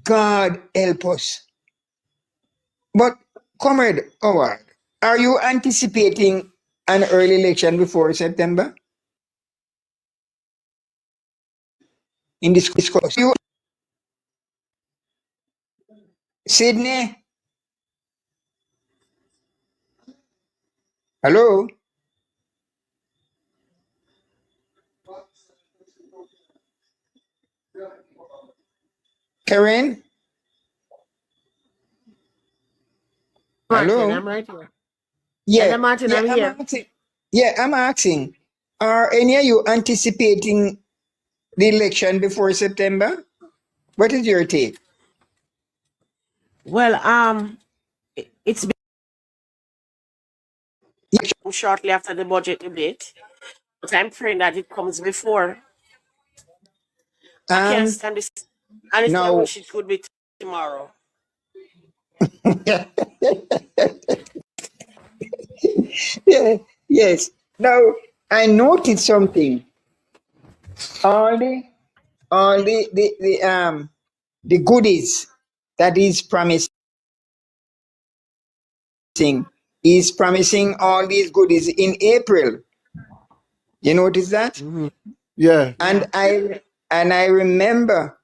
God help us. But, Comrade Howard, are you anticipating an early election before September? in this discourse. You, Sydney, hello? Karen, Martin, hello? I'm right here. Yeah, Hello, Martin, I'm here. I'm asking, are any of you anticipating the election before September? What is your take? Well, it's been shortly after the budget debate, but I'm praying that it comes before. I can't Um, stand this. Honestly, I now, wish it could be tomorrow. yeah, yes. Now, I noticed something. All the goodies that is promising all these goodies in April. You notice that? Mhm. Yeah. And I remember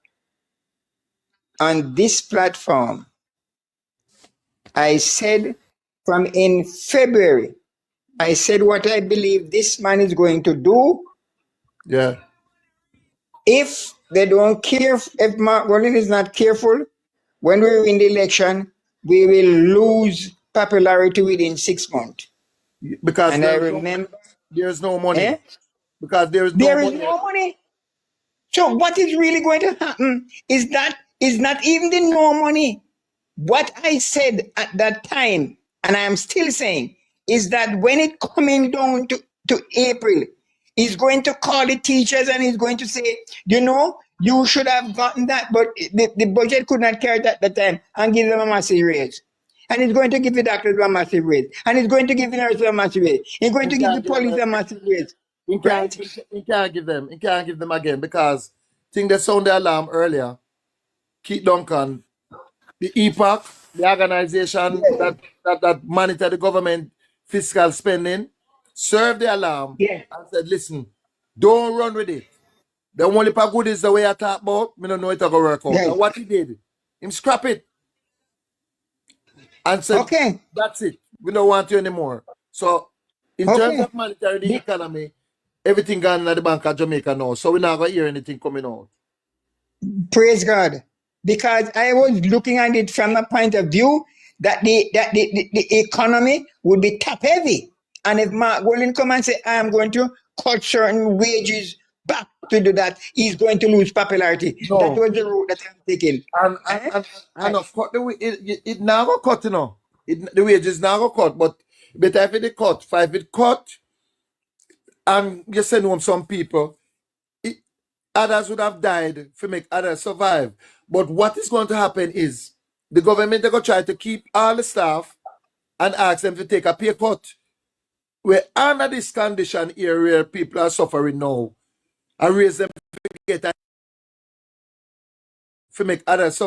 on this platform, I said from in February, I said what I believe this man is going to do Yeah. if they don't care, if Mark Wallen is not careful, when we win the election, we will lose popularity within 6 months. Because And I remember, there's no money. eh? Because there is no There is money. no money. So what is really going to happen is not even the no money. What I said at that time, and I am still saying, is that when it coming down to April, he's going to call the teachers and he's going to say, you should have gotten that, but the budget could not carry that at the time, and give them a massive raise. And he's going to give the doctors a massive raise. And he's going to give the nurses a massive raise. He's going He to give the can't give police them. a massive raise. He can't. Right? He can't give them. He can't give them again because thing that sound the alarm earlier. Keith Duncan, the EPAC, the organization that monitor the government fiscal spending, served the alarm Yeah. and said, listen, don't run with it. The only part good is the way I talk about, me don't know it will work out. Right. And what he did, him scrap it and said, Okay. that's it. We don't want you anymore. So in terms Okay. of monetary the economy, everything gone at the Bank of Jamaica now. So we're not gonna hear anything coming out. Praise God. Because I was looking at it from a point of view that the economy would be top heavy. And if Mark Wallen come and say, I am going to cut certain wages back to do that, he's going to lose popularity. That No. was the route that I'm taking. And of course it now go cut, you know. The wages now go cut, but better if it cut, five it cut, and you send home some people, others would have died to make others survive. But what is going to happen is the government are going to try to keep all the staff and ask them to take a pay cut. We're under this condition here where people are suffering now and raise them to get a to make others so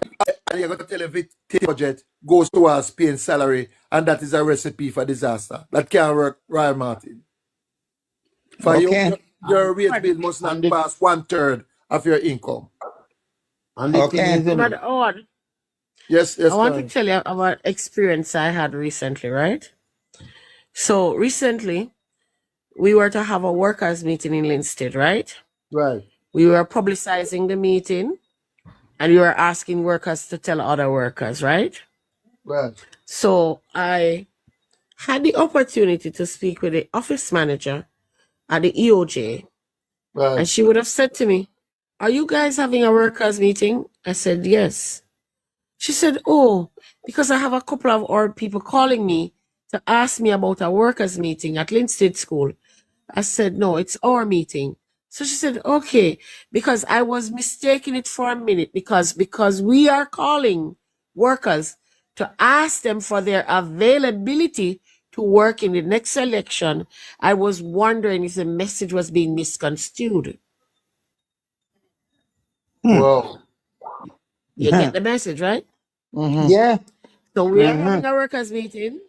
and you're going to tell them if the budget goes towards paying salary, and that is a recipe for disaster. That can't work, Ryan Martin. For Okay. your wage bill must not pass 1/3 of your income. And the thing Okay. is, But Odd, Yes, I want to Karen. tell you about experience I had recently, right? So recently, we were to have a workers' meeting in Linstead, right? Right. We were publicizing the meeting, and we were asking workers to tell other workers, right? Right. So I had the opportunity to speak with the office manager at the EOJ, and Right. she would have said to me, "Are you guys having a workers' meeting?" I said, "Yes." She said, "Oh, because I have a couple of old people calling me to ask me about a workers' meeting at Linstead School." I said, "No, it's our meeting." So she said, "Okay," because I was mistaking it for a minute because we are calling workers to ask them for their availability to work in the next election. I was wondering if the message was being misconstrued. Well. You get the message, right? Mm-hmm. Yeah. So we are having a workers' meeting,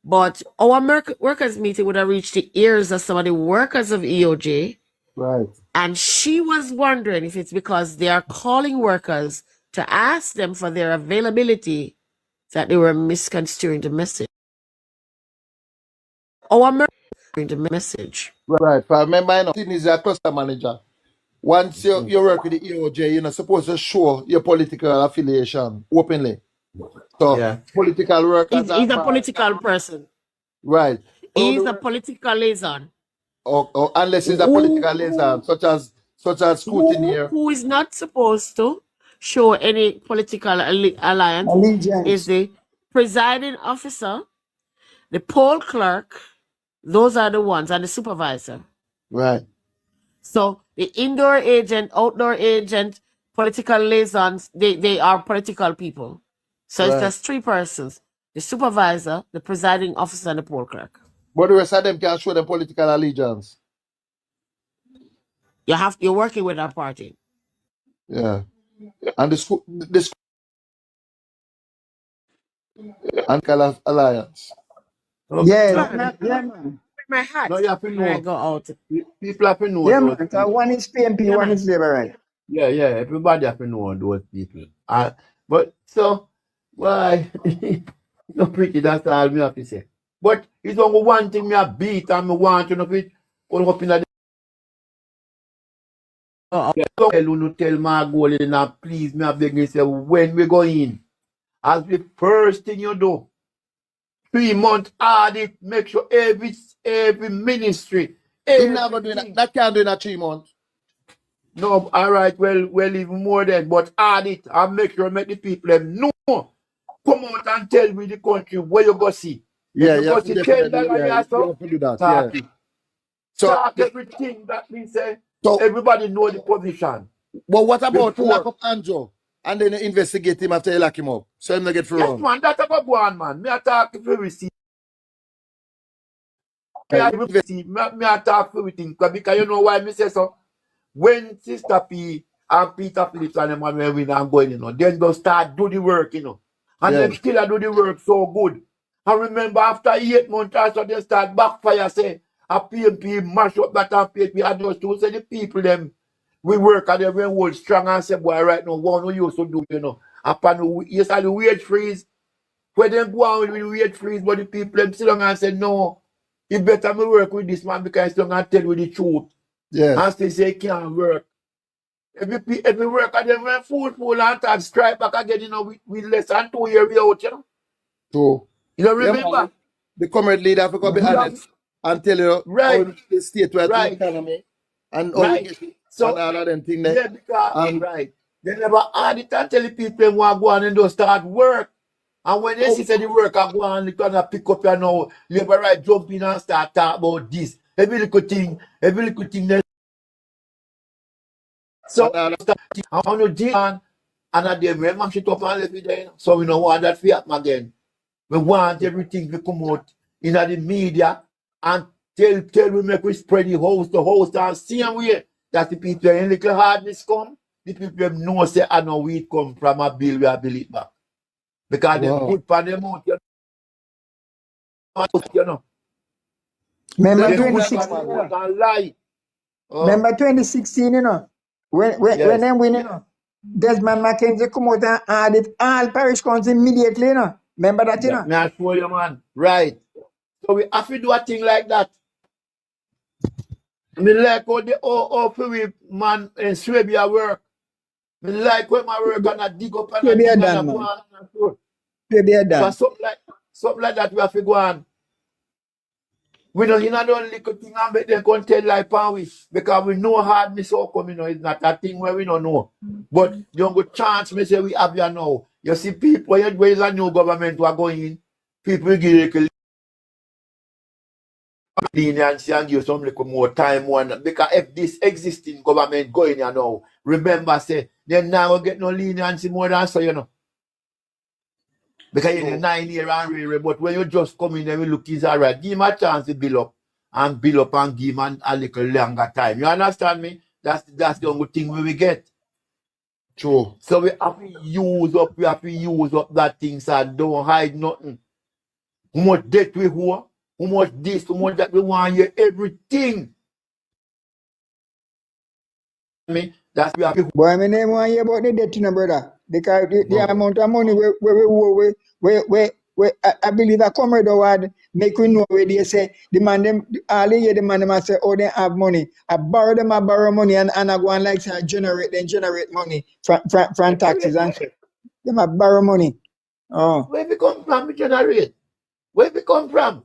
but our workers' meeting would have reached the ears of some of the workers of EOJ, Right. And she was wondering if it's because they are calling workers to ask them for their availability that they were misconstruing the message. Or misconstruing the message. Right. But remember, you know, thing is a cluster manager. Once you work with the EOJ, you're not supposed to show your political affiliation openly. So Yeah. political workers are He's a bad. political person. Right. He's a political liaison. Or unless it's a political liaison, such as scrutineer. Who is not supposed to show any political alliance is Allegiance. the presiding officer, the poll clerk, those are the ones, and the supervisor. Right. So the indoor agent, outdoor agent, political liaisons, they are political people. So it's Right. just three persons: the supervisor, the presiding officer, and the poll clerk. But the rest of them can show them political allegiance. You're working with that party. Yeah. And the alliance. Yeah, Man, yeah, man. my hat. No, you have to When I know. go out. People have to know Yeah, those man. people. One is PNP, Yeah, one man. is Labour, right? Yeah, everybody have to know those people. But so why no pretty, that's all me have to say. But it's only one thing me a beat and me want to know it all up in the Oh, tell you tell my goal and please me a beg you say when we go in. As the first thing you do, 3 month audit, make sure every ministry, Him not gonna do everything. that can't do in a 3 months. No, all right, well, even more than, but audit and make sure make the people them know. Come out and tell me the country where you go see. Yeah, If you you go have to see definitely, $10 yeah, or you so, have to do that. talk Yeah. it. So Talk everything that means say so everybody know the position. but what about lock Before. up Andrew and then you investigate him after you lock him up? So him not get free Yes, run. man, that's about go on, man. Me attack if you receive. Me Right. attack everything because you know why me say so. When Sister P and Peter Phillips and Emmanuel win and going, then they'll start do the work, And Yeah. them still a do the work so good. And remember, after 8 months or so, they start backfire, say, a PMP mash up that and PMP, and those two say the people, them, we work and they will hold strong and say, boy, right now, what we used to do, Upon yes, the wage freeze, where them go on with the wage freeze, but the people, them sit down and say, no, it better me work with this man because he's going to tell you the truth. Yes. And still say, it can't work. Every worker them when full and time strike back again, with less than 2 years we out, So yeah, remember? man, the comrade leader have to come be We have- honest and tell you how Right, the state where the right, economy and how we right. get it and So all of them things there. yeah, because And right. They never audit and tell the people them want to go on and do start work. And when they see say the worker go on, they gonna pick up your now, labor right jump in and start talk about this. Every little thing they so all of I want to deal and at them we mash it up and left it there. So we don't want that to happen again. We want everything to come out in the media and tell we make we spread the house to house and same way that the people in little hardness come, the people know say I know we come from a bill we are bill it back. Because they wow. put for them out, you know. Remember They Them put 2016, for them out and lie. Remember 2016, When Yes. them win, Desmond Mackenzie come out and audit all parish council immediately, Remember that, May I show you, man. Right. So we have to do a thing like that. Me like how the we man in Swabia work. Me like when my work and I dig up and I Swabia dig and I done, go man. on and so. Maybe So done. something like that we have to go on. We don't little thing and make them come tell like pan we because we know hardness how come, it's not a thing where we don't know. But you go chance me say we have you now. You see people when there's a new government who are going in, people will give you leniency and give some little more time one because if this existing government going here now, remember say then now will get no leniency more than so. Because you're 9 years and really, but when you just come in and we look is all right, give him a chance to build up and give him a little longer time. You understand me? That's the only thing we will get. True. So we have to use up that thing, so don't hide nothing. How much debt we owe, how much this, how much that we want you, everything. me, that's we have to Boy, I mean, they want to hear about the debt, you know, brother. Because the no. amount of money I believe a comrade word make we know where they say the man them all the year the man them a say oh they have money. I borrow money and I go and like say I generate money from taxes and shit. Them a borrow money. Oh. Where we come from, we generate. Where we come from?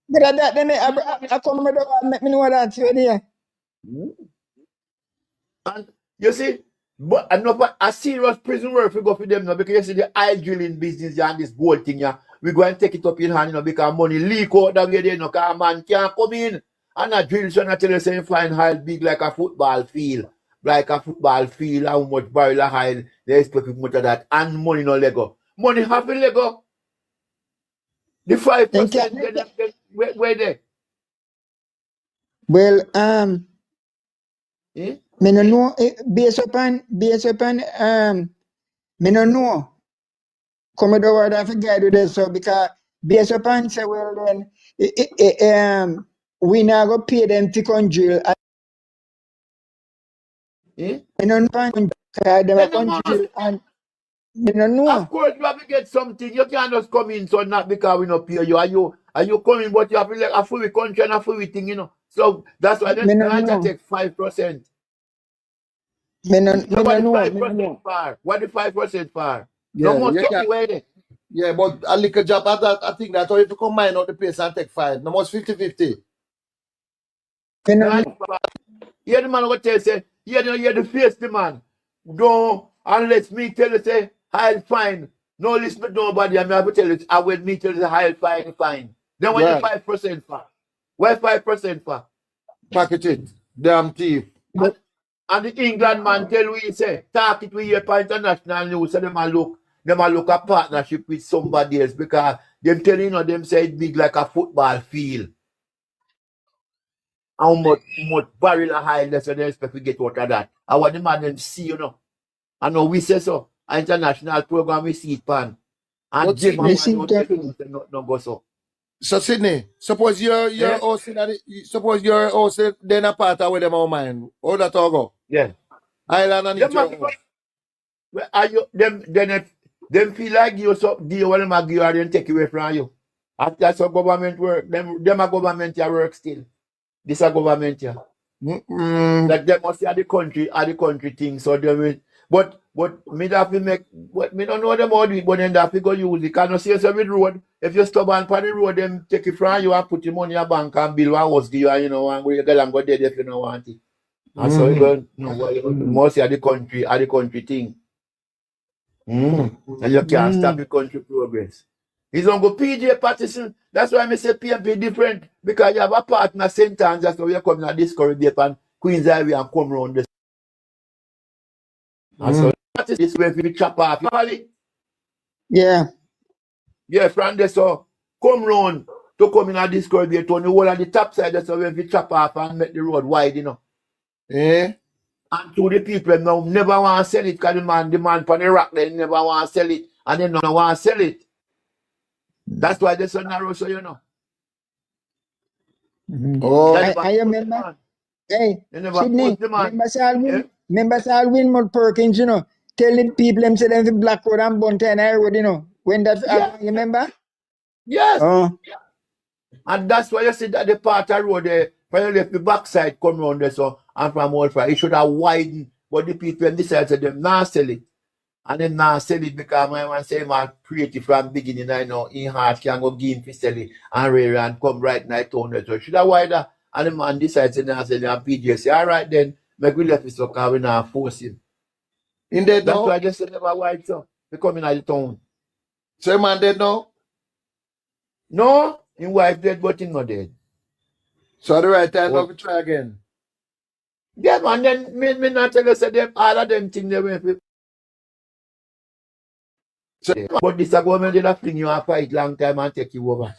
But that then I comrade word make me know that you there. And you see, but enough a serious prison work we go for them now because you see the oil drilling business yeah, and this gold thing yeah, we go and take it up in hand, you know, because money leak out that way there, you know, because a man can't come in and a drill so I tell you say you find oil big like a football field. Like a football field, how much barrel of oil they expect much of that and money no Lego. Money half a Lego. The 5% then where they? Well Eh? me no know based upon me no know. Commodore word I forget do this so because based upon say well then we now go pay them to come drill. Eh? I don't know because them a Then the come must. drill and me no know. Of course, you have to get something. You can't just come in, so not because we not pay you. Are you coming, but you have to like a full country and a full thing, you know. So that's why Me they no like to know. take 5%. Me no So what the know. 5% for? What the 5% for? No Yeah, more you talking can. away there. Yeah, but a little job at that, I think that's how if you combine out the place and take 5. No more 50-50. Me no Nah, know. here the man will tell you, say, here the face the man. Don't, unless me tell you, say, I'll fine. No listen to nobody, and me have to tell you, I will me tell you, I'll fine. Then what the Right. 5% for? Where 5% for? Package it. Damn thief. And the England man tell we say, talk it with your international news, so them a look a partnership with somebody else because them telling you know, them say it big like a football field. How much barrel of high so they expect to get out of that. I want the man them see, you know. I know we say so. An international program we see it pan. And But them Sydney, want to take it no go so. so Sydney, suppose you're Eh? hosting suppose you're hosting then a part of where them all mine. How that all go? Yeah. Island and Them it's your man, own. well, are you them feel like you so deal what them a give you and then take away from you. That's how government work. Them a government here work still. This a government here. Like them must see the country thing. So they will, but me have to make but me don't know them how do it, but then they have to go use it. Can you see yourself with road? If you're stubborn on the road, them take it from you and put your money in your bank and bill one house give you and you know and you get and go dead if you don't want it. And so you go no must see the country thing. And you can't stop the country progress. He's on go PJ Patterson. That's why I say PMP different. Because you have a partner sentence, that's why you're coming at this corridor and Queens Highway and come around this. And so this way if you chop off. Yeah. Yeah, from there so come round to come in at this corridor to the whole on the top side, that's why if you chop off and make the road wide, you know. Eh? And to the people now never want to sell it because the man on the rock they never want to sell it and they don't want to sell it. That's why they're so narrow, so you know. Oh. I remember. Hey, They never Sydney, post the man. members all win more Perkins, you know. Tell the people them say them fi Black Road and Buntain Road, you know. When that Yeah. you remember? Yes. Oh. And that's why you see that the part of road there, when you left the backside come round there, so and from all far, it should have widened, but the people decide to them not sell it. And them not sell it because my man say man creative from beginning, I know in heart can go give him to sell it and rare and come right now town there. So it should have wider. And the man decides to not sell it and PJ say, all right then, make we left it so because we not force him. In there That's now? why I just said never wide so. They come in at the town. So man dead now? No, his wife dead, but he not dead. So at the right time, now we try again. Yeah, man, then me not tell you say them all of them things they went for. But this government did have fling you and fight long time and take you over.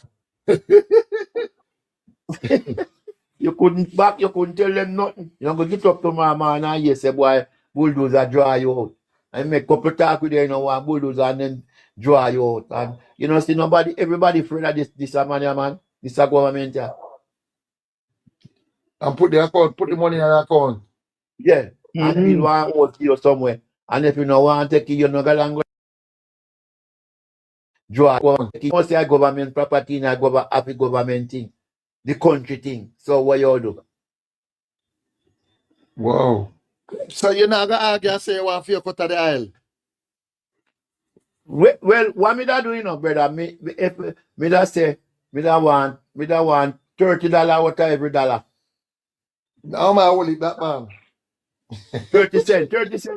You couldn't back, you couldn't tell them nothing. You're gonna get up to my man and you say, boy, bulldozer draw you out. And make couple talk with you, you know, one bulldozer and then draw you out. And you know, see nobody, everybody afraid of this man. This government here. And put the money in the account. Yeah. and build one house for you somewhere. And if you no want to take it, you no go and go draw. You must say a government property and a government thing. The country thing. So what you do? Wow. So you're not gonna argue and say you want for your cut of the aisle? Well, what me da do, you know, brother? If me da say, me da want $30 out of every dollar. How am I holding that, man? 30 cents,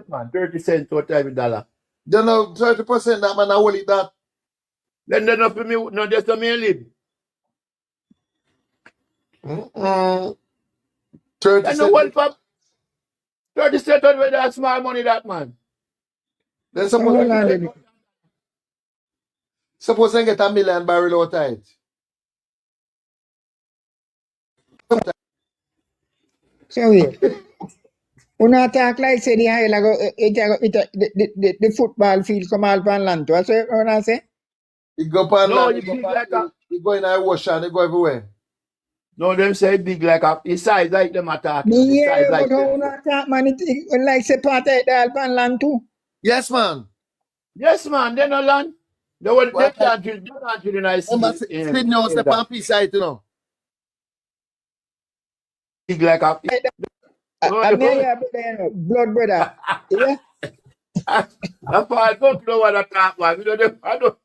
man. 30 cents out of every dollar. You know, 30% that man I holding that. Then they not for me, no, just for me live. 30 Then no cents. one for 30 cents out of that small money, that man. Then Hold on, then. suppose I get $1 million barrel out of it. So here. Una talk like say the high like the football field come all pan land to. So una say? It go pan No, land, it big like a. it go in the ocean, it go everywhere. No, them say it big like a. The size like them attack, you know. The Yeah, size but like how them. una talk man it like say part of the all pan land too. Yes, man. Yes, man, they no land. They can't What I- drill, they can't drill in I see. Remember, Sydney was the pan piece side, you know. Big like a. I mean, yeah, blood brother. Yeah. That's why I don't know what I talk about. You know, I don't.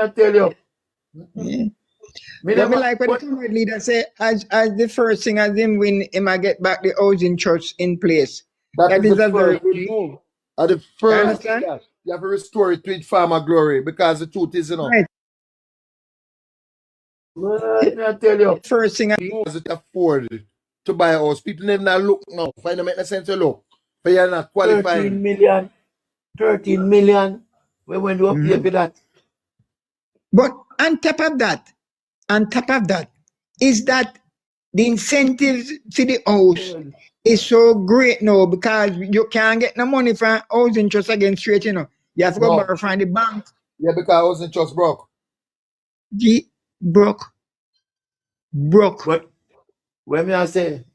I tell you. Me But me never, like what the comrade leader say, as the first thing as him win, him I get back the housing trust in place. That is the a very first good thing. move. And the You first understand? thing, you have to restore it to its farmer glory because the truth is, you know, Right. I tell you. First thing because it afford to buy a house. People never now look now. Find make no sense to look. But you're not 13 qualifying. million. 13 million. When do you pay for that? But on top of that, is that the incentives to the house is so great now because you can't get no money from housing trust again straight, you know. You have to go No. borrow from the bank. Yeah, because I wasn't just broke. Broke. But when me say,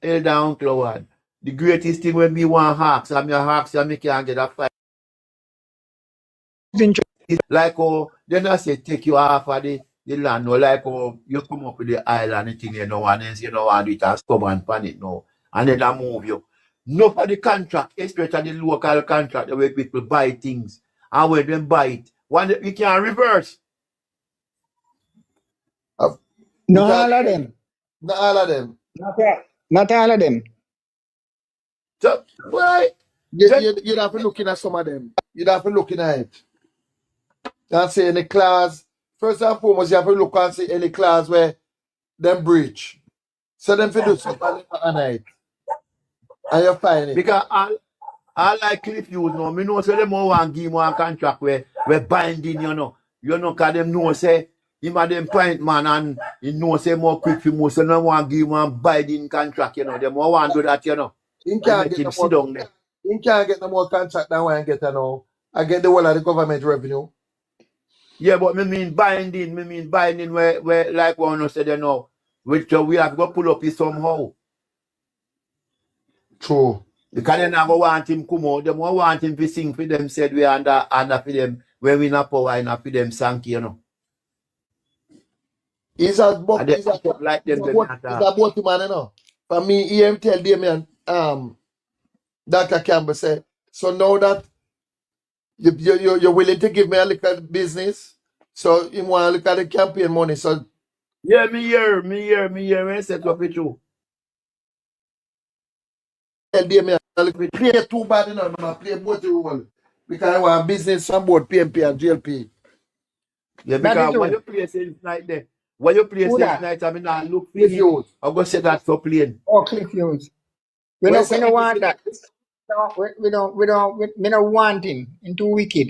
hey down, Cloward, the greatest thing when me want hawks, and me hawks, and me can't get a fight. Housing trust. Like, oh, then I say, take you off of the land, no, like, oh, you come up with the island, thing, you know, and then you know, and do it and stubborn pan it now, and then I move you. No for the contract, especially the local contract, the way people buy things, and when them buy it, we can reverse. Not all of them. Not all of them. Not all of them. So, why? You'd have to look at some of them. You'd have to look at it. And say any clause. First and foremost, you have to look and see any clause where them breach. So them to do something on it. And you find it. Because I like Cliff use now. Me know say them all want give one contract where binding, you know. You know, cause them know say him a them point man and he know say more quick for most, so no want give one binding contract, you know. Them all want do that, you know. He can't Make get him no sit more, down there. he can't get no more contract than what I get now. I get the whole of the government revenue. Yeah, but me mean binding where like one say they know. Which we have to go pull up it somehow. True. Because they never want him come out. They more want him to sing for them, said we under for them when we not power and for them sank, you know. He's a book, And they he's a act up like them, boat man, you know. For me, he tell Damien, Dr. Campbell say, so now that you're willing to give me a little business, so you want to look at the campaign money. So yeah, me hear, when set up with you. tell Damien, play too bad, you know, man, play both the role. Because I want business on board PMP and GLP. Yeah, because when you play since night there, when you play since night, I mean, I look for you. I'm going to say that for playing. Oh, Cliff Hughes. We don't want that. We don't want him. In too wicked.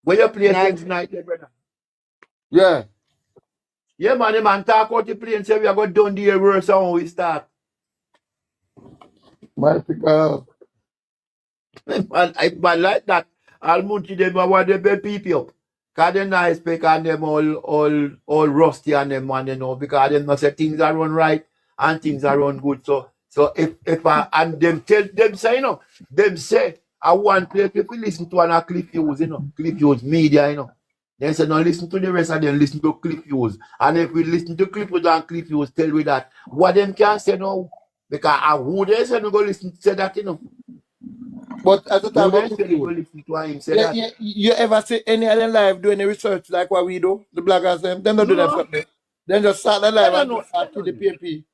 When you play since night there, brother. Yeah. Yeah, man, the man talk out the play and say we are going down the worse how we start. My God. Man, I like that. I'll munch them and want them people up. Because they're not expect and them all rusty and them man, you know, because they not say things are run right. and things are run good. So if I and them tell them say, them say I want place if you listen to an Cliff Hughes, Cliff Hughes media, Then say no listen to the rest of them, listen to Cliff Hughes. And if we listen to Cliff Hughes and Cliff Hughes tell we that, what them can say now? Because who they say we go listen to say that, But as a Who time they of say we go Cliff, listen to him say that? you ever see any of them live doing the research like what we do? The bloggers them don't do them No, something. Then just start the they live don't and know. just start to the PMP.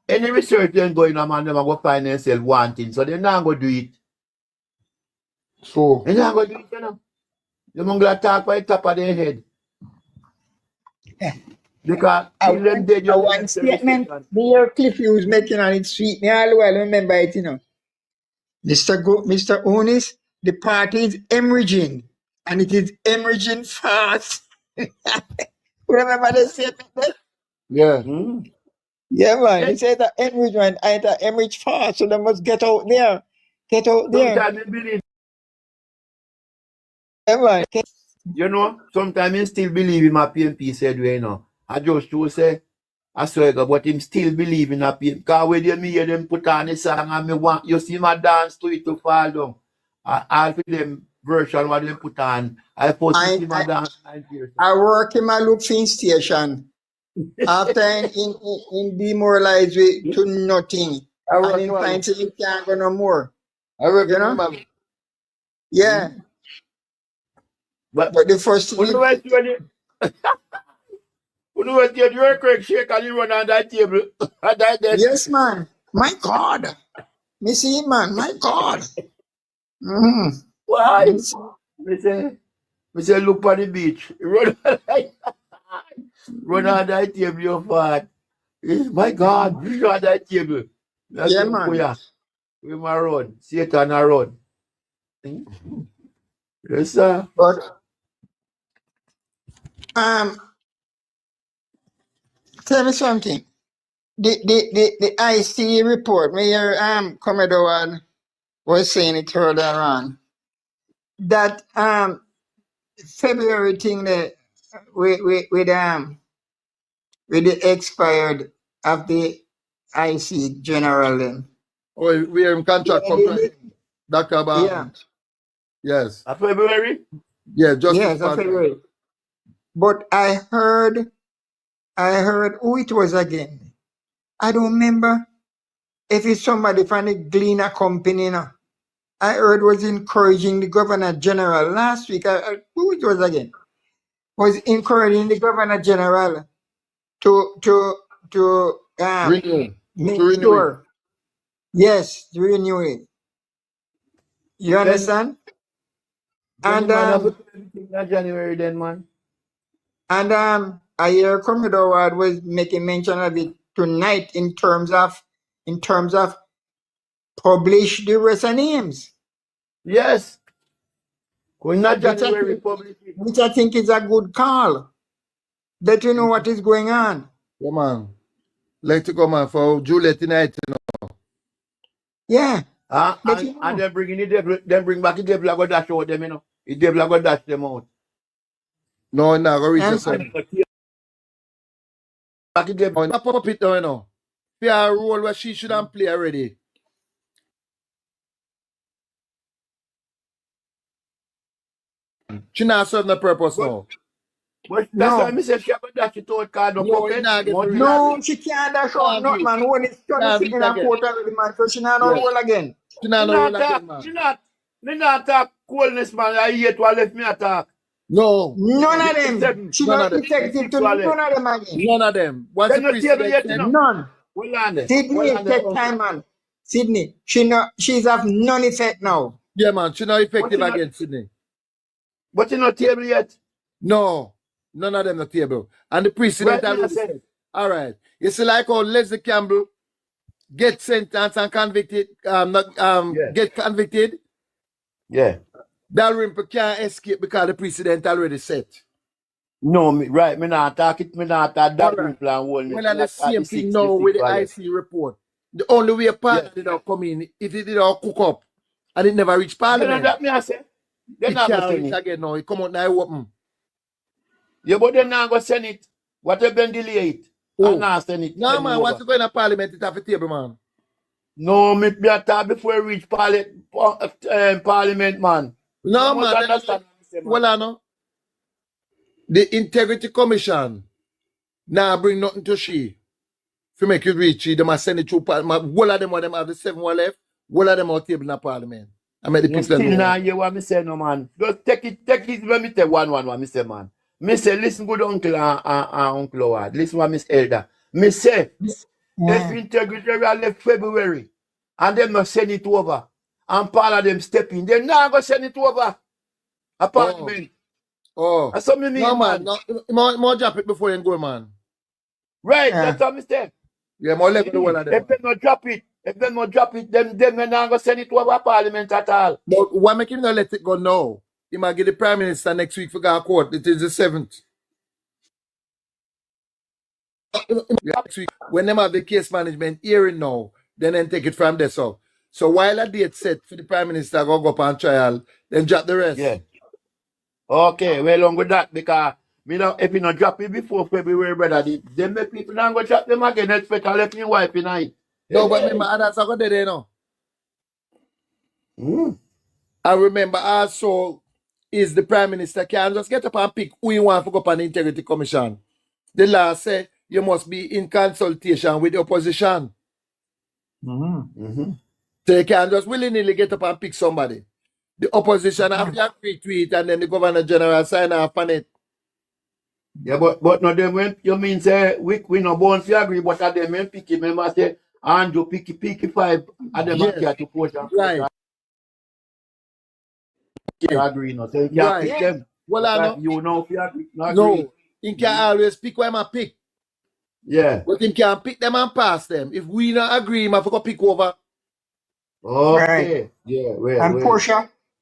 Any research then going on, man, them go find themselves wanting, so they're not going to do it. So They're not going to do it, They're going to talk by the top of their head. Because till them dead, you tell one them say statement research. the Cliff Hughes making on it sweet me all well remember it, Mr. Onis, the party is hemorrhaging and it is hemorrhaging fast. Remember the statement there? yeah. Yeah, man. Yeah, He said that hemorrhage and the hemorrhage fast, so they must get out there. Get out there. sometimes I believe, Yeah, man. sometimes I still believe in my PMP said, I just to say, I swear God, but him still believe in a PMP. Because when you hear them put on a song and me want, you see my dance to it to fall down. All for them version what they put on, I supposed to I see my dance 9 years. I work in my look fin station. After in demoralized to nothing. I And work in him find you can't go no more. I work You him know? man. Yeah. But But the first thing when you went to your earthquake shake and you run on that table, at that desk, yes, man. My God. Me see, man. My God. Mm-hmm. why? Me say, look on the beach. Run on that table, you fat. My God, you on that table. I Yeah, say, man. Kuya, we ma run. Satan a run. Yes, sir. But tell me something. The IC report, Mayor Commodore was saying it earlier on. That February thing that with the expired of the IC general then. Oh, we are in contract Yeah, from 20. Dr. yeah, Bam. Yes. February? Yeah, Justice yes, of Department. February. But I heard who it was again. I don't remember if it's somebody from the Gleaner Company, I heard was encouraging the Governor General last week. Who it was again? Was encouraging the Governor General to Renew. make To renew it. sure, yes, to renew it. You Then understand? the And man have to do everything in January then, man. I hear Commodore Ward was making mention of it tonight in terms of publish the rest of names, Yes. Going not which I January think public. which I think is a good call. Let you know what is going on. Come on. Like to come on for Juliet tonight. Yeah, let you And know. then bringing the devil, then bring back the devil, I go dash out them, The devil, I go dash them out. No, no, go reach the And sun. Back the devil. Oh, not pop it down, Play a role where she shouldn't play already. She not serve no purpose But, now. but that's why no, I said she have to dash it out, cause no No, you puppet, not get to reach. no, she can't dash out Can't not reach. man. When it's done Can't sitting reach in a again. court already, man, so she not on Yes. roll again. She me not no not role again, talk, man. me not talk coldness, man. I hate what left me attack. No. None of Give me them. 7, She None not of them. give me effective 6 to what left. none of them again. None of them. Once Then the no table president yet, said, None. Hold on there. Sydney, take time, man. Sydney, she's of none effect now. yeah, man, she not But effective you not, against Sydney. but you not table yet. No. None of them the table. And the president Right now, I already say, said, all right. You see like how Leslie Campbell get sentenced and convicted, yeah, get convicted, yeah. Dalrymple can't escape because the president already said. No, right, me not talk it, me not talk All that right. room plan whole, me Well, and the talk same the thing 6, now with the wallet. IC report. The only way a partner Yes. did not come in, if it did not cook up and it never reached You know parliament, that me I say? They it not gonna can't send reach it. again now. It come out now open. Yeah, but they not gonna send it. What if they delay it? And I send it No, send it man, once over. you go in a parliament, it have a table, man. No, me a talk before we reach parliament, man. No, You must man. understand what I say, man. Well, I know. The Integrity Commission now bring nothing to she. If you make it reach, they must send it to parliament. All of them have the 7 one left. All of them are table in the parliament. I make the You people still know. not hear what me say, no, man. Just take it when me tell one what me say, man. Me say, listen good uncle and uncle Howard. Listen what Miss Elder. Me say, if Yeah. integrity left February and them not send it over and part of them step in, they not go send it over a Oh, parliament. oh. That's what me No, mean, man. man. No, more drop it before you go, man. Right, Yeah. that's what me say. Yeah, more level the whole of them. If they not drop it, them they not go send it over a parliament at all. But why make him not let it go now? He might get the Prime Minister next week for go to court. It is the 7th. Yeah, next week. When them have the case management hearing now, then take it from there. So while a date set for the Prime Minister go up on trial, then drop the rest. Yeah. Okay, well on with that because me know if you not drop it before February, brother, them make people not go drop them again, especially left me wife in it. No, but remember, others are going there now. Mm. I remember also is the Prime Minister can just get up and pick who you want to go up on the Integrity Commission. The law say you must be in consultation with the opposition. Mm-hmm. So you can't just willy-nilly get up and pick somebody. The opposition have to agree to it and then the Governor General sign off on it. Yeah, but no them when you mean say we no born to agree, but at them when picky member say Andrew picky 5 at them Yes, here to push and right. Yeah. agree no. So you can't Right. pick them. Well, I know. You know if you agree, not agree. No, he can always pick where I pick. Yeah. But he can pick them and pass them. If we not agree, I have to go pick over. Okay. Right. Yeah, well, And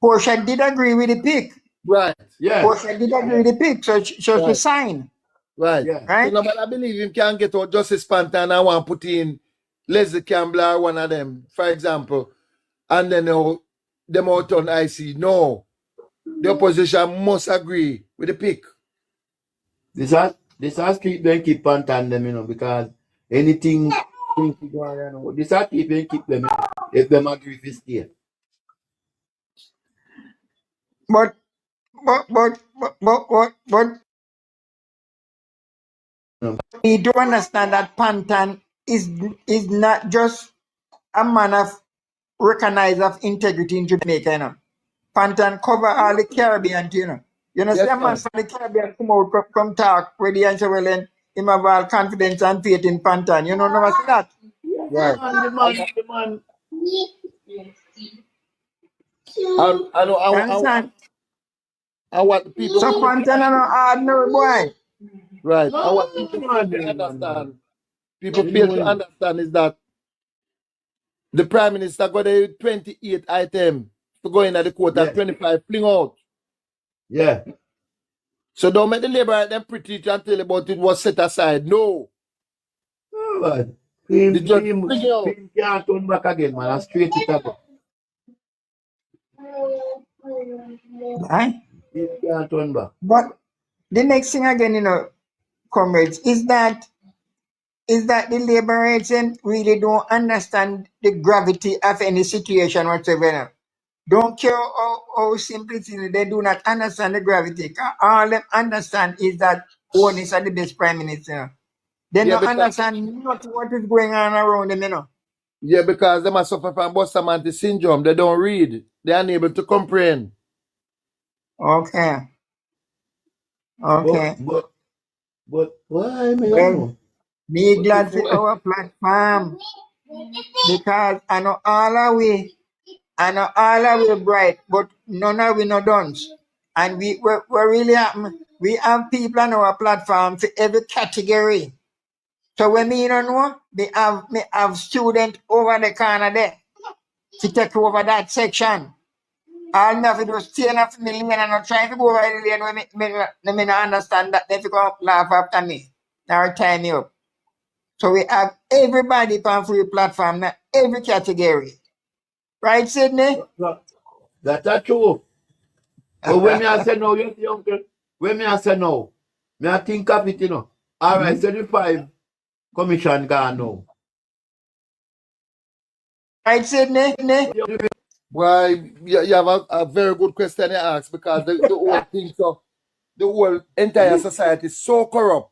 Portia did agree with the pick. Right. yeah. Portia did agree with the pick, so she Right. sign. Right. Yeah. So Right? nobody I believe him can get out Justice Panther and I want to put in Leslie Campbell or one of them, for example. And then them out on IC. No. The opposition must agree with the pick. This has keep them keep on them, you know, because anything going on, you know, this has keep them keep them, you know, if them agree with stay. But we do understand that Pantan is not just a man of recognized of integrity in Jamaica, you know. Pantan cover all the Caribbean, you know. You know, Yes, see a man sir. from the Caribbean come out, come talk, ready and say, well, then, him have all confidence and faith in Pantan. You know, never see that. Right. The man. I know You understand? I want people So to Pantan are not ordinary boy. right. I No, want people man, to man. understand. People You fail know to him. understand is that the Prime Minister got a 28 item to go in at the court and Yeah. 25 fling out. Yeah. So don't make the labor them pretty and tell about it was set aside. No. Oh, man. The judge Him fling out. can't turn back again, man. And straight it up. Right? Him can't turn back. But the next thing again, you know, comrades, is that the labor agent really don't understand the gravity of any situation whatsoever. Don't care how simple it is, they do not understand the gravity. All them understand is that one is the best prime minister. They Yeah, don't because understand not what is going on around them, you know. they must suffer from Boston syndrome. They don't read. They are unable to comprehend. Okay. Okay. But why me don't Well, know? me But glad for before our platform because I know all our way. I know all of we bright, but none of we no done. And we're really happen. We have people on our platform for every category. So when me don't know, me have student over the corner there to take over that section. All me have to do is stay enough me lane and not trying to go over the lane when me not understand that they go up laugh after me. Now time me up. So we have everybody on free platform, now every category. Right, Sydney? that's true. But when me I say no, you see, uncle, when me I say no, me I think of it, you know. All right, 75. commission gone now. Right, Sydney? Why you have a very good question you ask because the whole thing, so the whole entire society is so corrupt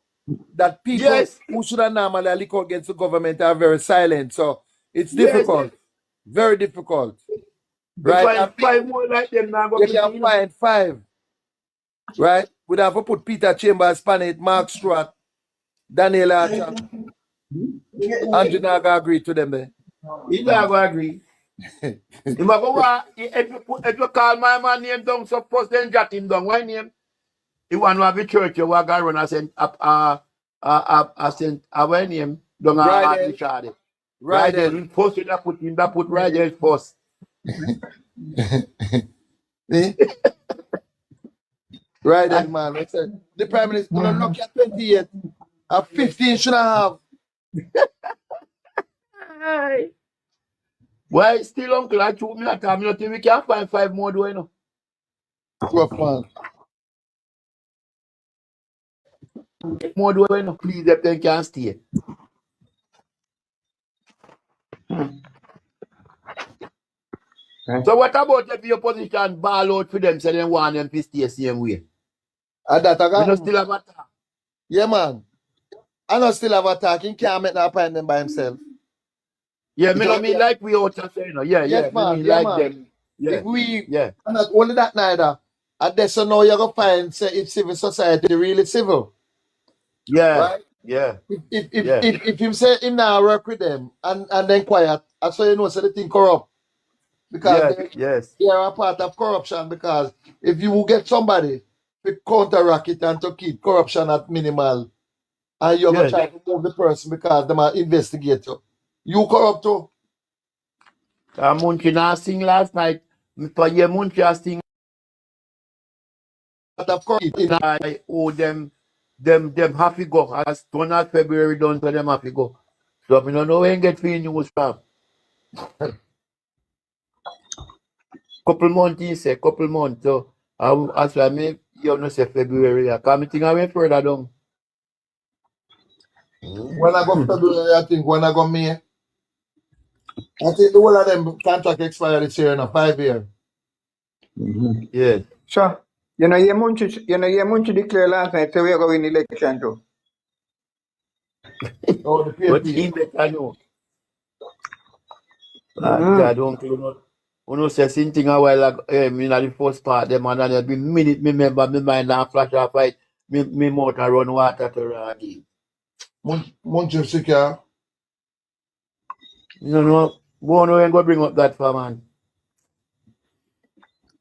that people Yes, who should have normally look against the government are very silent. So it's yes. difficult, very difficult, You right? find And 5 more like them now go you busy, can you know. find 5, right? We'd have to put Peter Chambers, Panet, Mark Stewart, Daniel Archer, Andrew Naga agree to them there. He not gonna agree. He might go, if you call my man name down, so first then jot him down. Why name? He want to have a church, you want to run a Saint, what name? Down Right a then, Richard. right Right there. then. First, you put right there first. Eh? Right then, man. I said, the Prime Minister, you know, lucky at 28, at 15 should have. Aye. Why still uncle? I told me that time, you know, think we can find 5 more, do you know? Rough, man. More, do you know? Please, if they can stay. So what about if your position ball out for them, so they want them to stay same way? And that We don't again. still have a talk. Yeah, man. I don't still have attack. He can't make that appointment by himself. Yeah, It me no don't- mean like we out and say, you know. Yeah, Yes, yeah. man. Me mean Yeah, like man. them. Yeah, If we, yeah. and not only that neither, and that's so now you're going to find, say, if civil society really civil, Yeah, right? yeah, If if him say him now work with them and then quiet, that's why you know so the thing corrupt. Because yes. they are a part of corruption, because if you will get somebody to counteract it and to keep corruption at minimal, and you're going Yes. to try to move the person because they might investigate you corrupt too. Munchi not sing last night. Me for year Munchi a sing. Part of corruption. I owe them have to go. As soon as February done, so them have to go. So me don't know when get free news from. Couple months, he say, couple months. So as I me, you know say February. I can't think I went further down. When I go February, I think when I go May, I think the whole of them contract expire this year, 5 years. Yes. So, you know, Munchi declared last night, so we are going election too. Oh, the But PMP. he better know. God, uncle, you know, say something a while ago, me na the first part, them and every minute me remember me mind and flash off fight, me mouth a run water to Raggy. Munchi secure. You know, go no and go bring up that for man.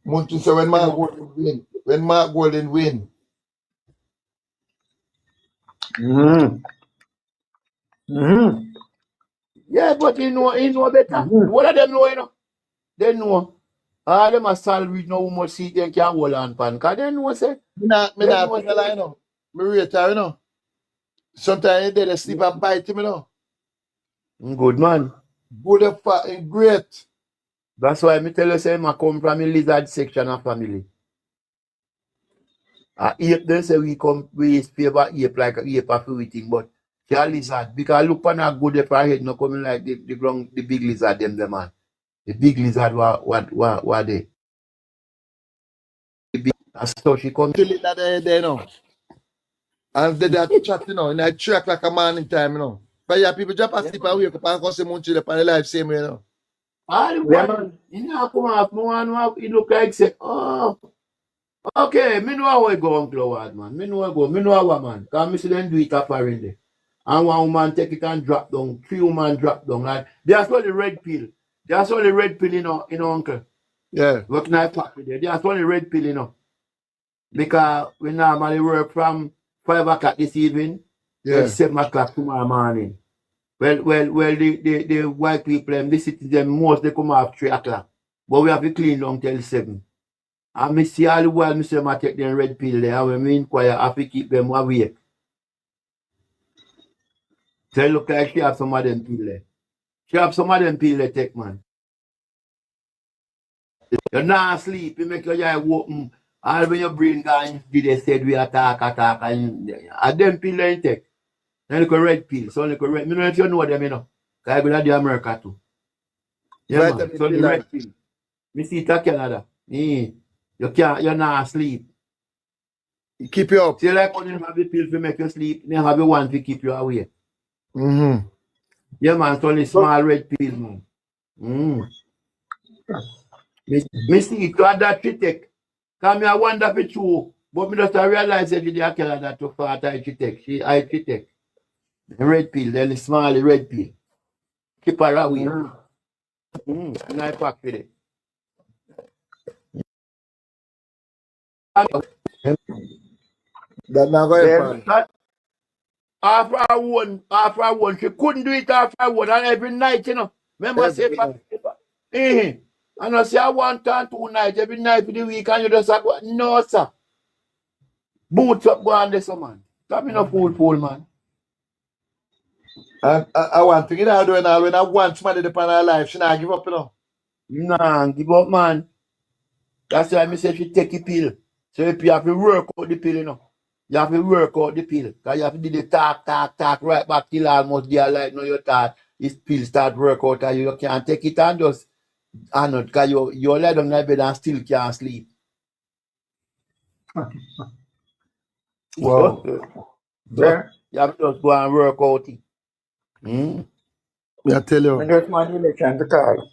Munchi say when Mark Golden win. When Mark Golden win. Yeah, but he know better. What of them know, you know? They know. All them a salary know how much seat they can hold on pan. Cause they know say. Me not They know tell you, you know. Me rate her, you know. Sometimes they sleep and bite him, you know. Good man. Good and fat and great. That's why me tell you say I come from a lizard section of family. Ape they say we favor ape like ape of everything, but a lizard because look on a good if I head no coming like the big lizard them man. The big lizard what they. The big, so she come. Till it that day, you know. And they have to chat, you know, in like 3 o'clock a morning time, you know. But yeah, people just asleep and wake up and go see Munchi up on the life same way, you know. All the one, you know, come off, no one, he look like say, oh, okay, me know how I go on Cloward, man. Me know how man. Because me see them do it apparently. And one woman take it and drop down, 3 women drop down. Like, that's all the red pill. That's all the red pill, you know, uncle. Yeah. Working at factory there. That's all the red pill, you know. Because we normally work from 5 o'clock this evening Yeah. till 7 o'clock tomorrow morning. Well, the white people, the citizens, most they come off 3 o'clock. But we have to clean down till 7. And me see all the while, me say, I take them red pill there. And when me inquire, I have to keep them awake. So it look like she have some of them pill there. She have some of them pill there take, man. You're not sleep, you make your eye open. All when your brain going, did they said we attack, and them pill there take. Then look at red pill. So look at red. I don't know if you know them, you know. Because I go to the America too. Yeah, man. Vitamin So P the like. red pill. Me see it in Canada. You're not asleep. Keep you up. See, like when you have the pill to make you sleep, you have the one to keep you awake. Mm-hmm. Yeah, man. So only small red pill, man. Mm. Me see it to have that take. Because I wonder if it's true. But me just realize that the Canada too far I take. I take. The red pill, then the small red pill. Keep her away. And I pack with it. That not going Then to that, after I won, she couldn't do it after I won. And every night, you know. Remember, say, and I say, I want and 2 nights, every night for the week, and you just say, no, sir. Boots up, go on this, man. Stop me no fool, man. I want to get out when I want somebody to pan her life, she not give up, you know. Nah, give up, man. That's why I say she take a pill. So if you have to work out the pill, you know. You have to work out the pill. Because you have to do the talk right back till almost there. Like, no, you thought this pill start work out and you can't take it and just, I know, because you lie down in the bed and still can't sleep. Wow. So you have to just go and work out it. I tell you. When there's my election to call.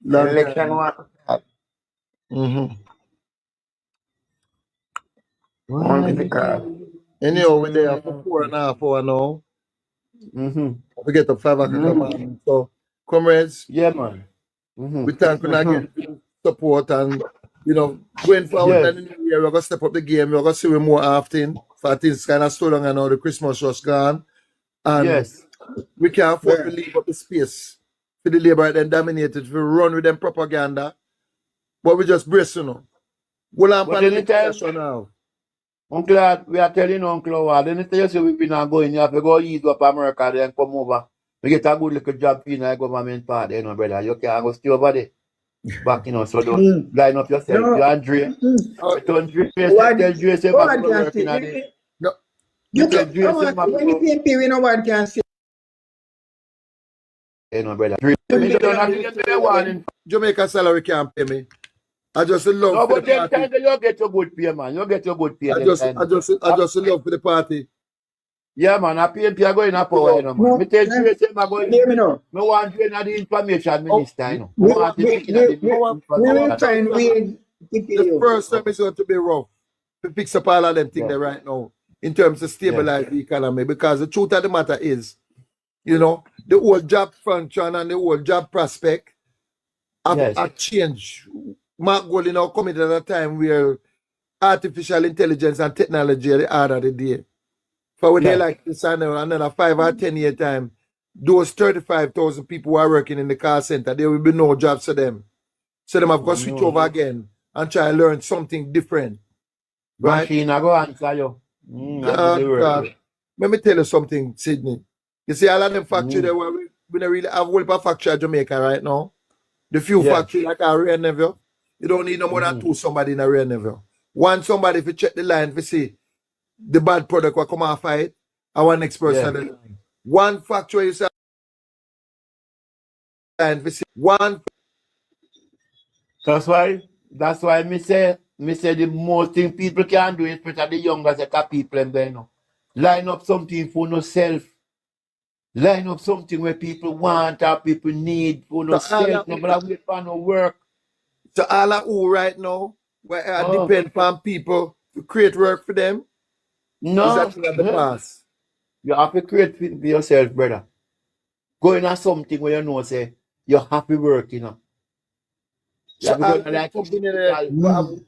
Long Election time. one to call. Mm-hmm. One to call. Anyhow, we're there for 4.5 hours now. We get up 5 o'clock in the morning. So, comrades, Yeah, man. we thank you again for the support and, you know, going forward Yes. in the new year, we're going to step up the game. We're going to see we more often. For things kind of so long and now the Christmas was gone. And Yes. we can't afford to leave up the space for the labor then dominated, to run with them propaganda. But we just brace, you know. Well, I'm But on the anytime, session now. Uncle, we are telling Uncle Howard, anytime you say we've been going, you have to go ease up America, then come over. We get a good little job in the government part, you know, brother. You can't go stay over there. Back, you know, so don't line up yourself. No. You and Dre. Oh, You tell Dre, What? tell Dre, say, What back go can working say? at it. no, You Tell can. Dre, say, back When you go, PMP, we know what can say. you know, brother. Dre, me don't have to get the warning. Jamaica salary can't pay me. I just love No, for the but them party. time you get your good pay, man. You get your good pay I them just time. love for the party. Yeah, man, I PMP are going up power, you know, man. No. Me tell Dre, say, I going, Hear me now. me want Dre na the information Oh, minister, you know. We, Me want to we, speak in the we, we, our information. will find ways to pay the you. first time is going to be rough to fix up all of them things Yeah. there right now in terms of stabilize the economy, because the truth of the matter is, you know, the whole job function and the whole job prospect have changed. Mark Gold, you know, coming at a time where artificial intelligence and technology are the order of the day. For when they like this another 5 or 10 year time, those 35,000 people who are working in the call center, there will be no jobs for them. So them have got to switch over again and try to learn something different. Right? Machine, I go answer you. God. Let me tell you something, Sydney. You see, all of them factory there, we don't really have a whole factory in Jamaica right now. The few factory like our Rear Neville, you don't need no more than 2 somebody in a Rear Neville. One somebody if you check the line if you see the bad product will come off of it, and one next person on the line. One factory is line if you see one. That's why me say the most thing people can do is put the younger set of people in there, you know. Line up something for yourself. Line up something where people want or people need for yourself. Nobody wait for no work. So all of who right now, where I depend on people to create work for them, No. is actually at the past. You have to create for yourself, brother. Going on something where you know say you're happy working, you know. You So have to all go of them like company there,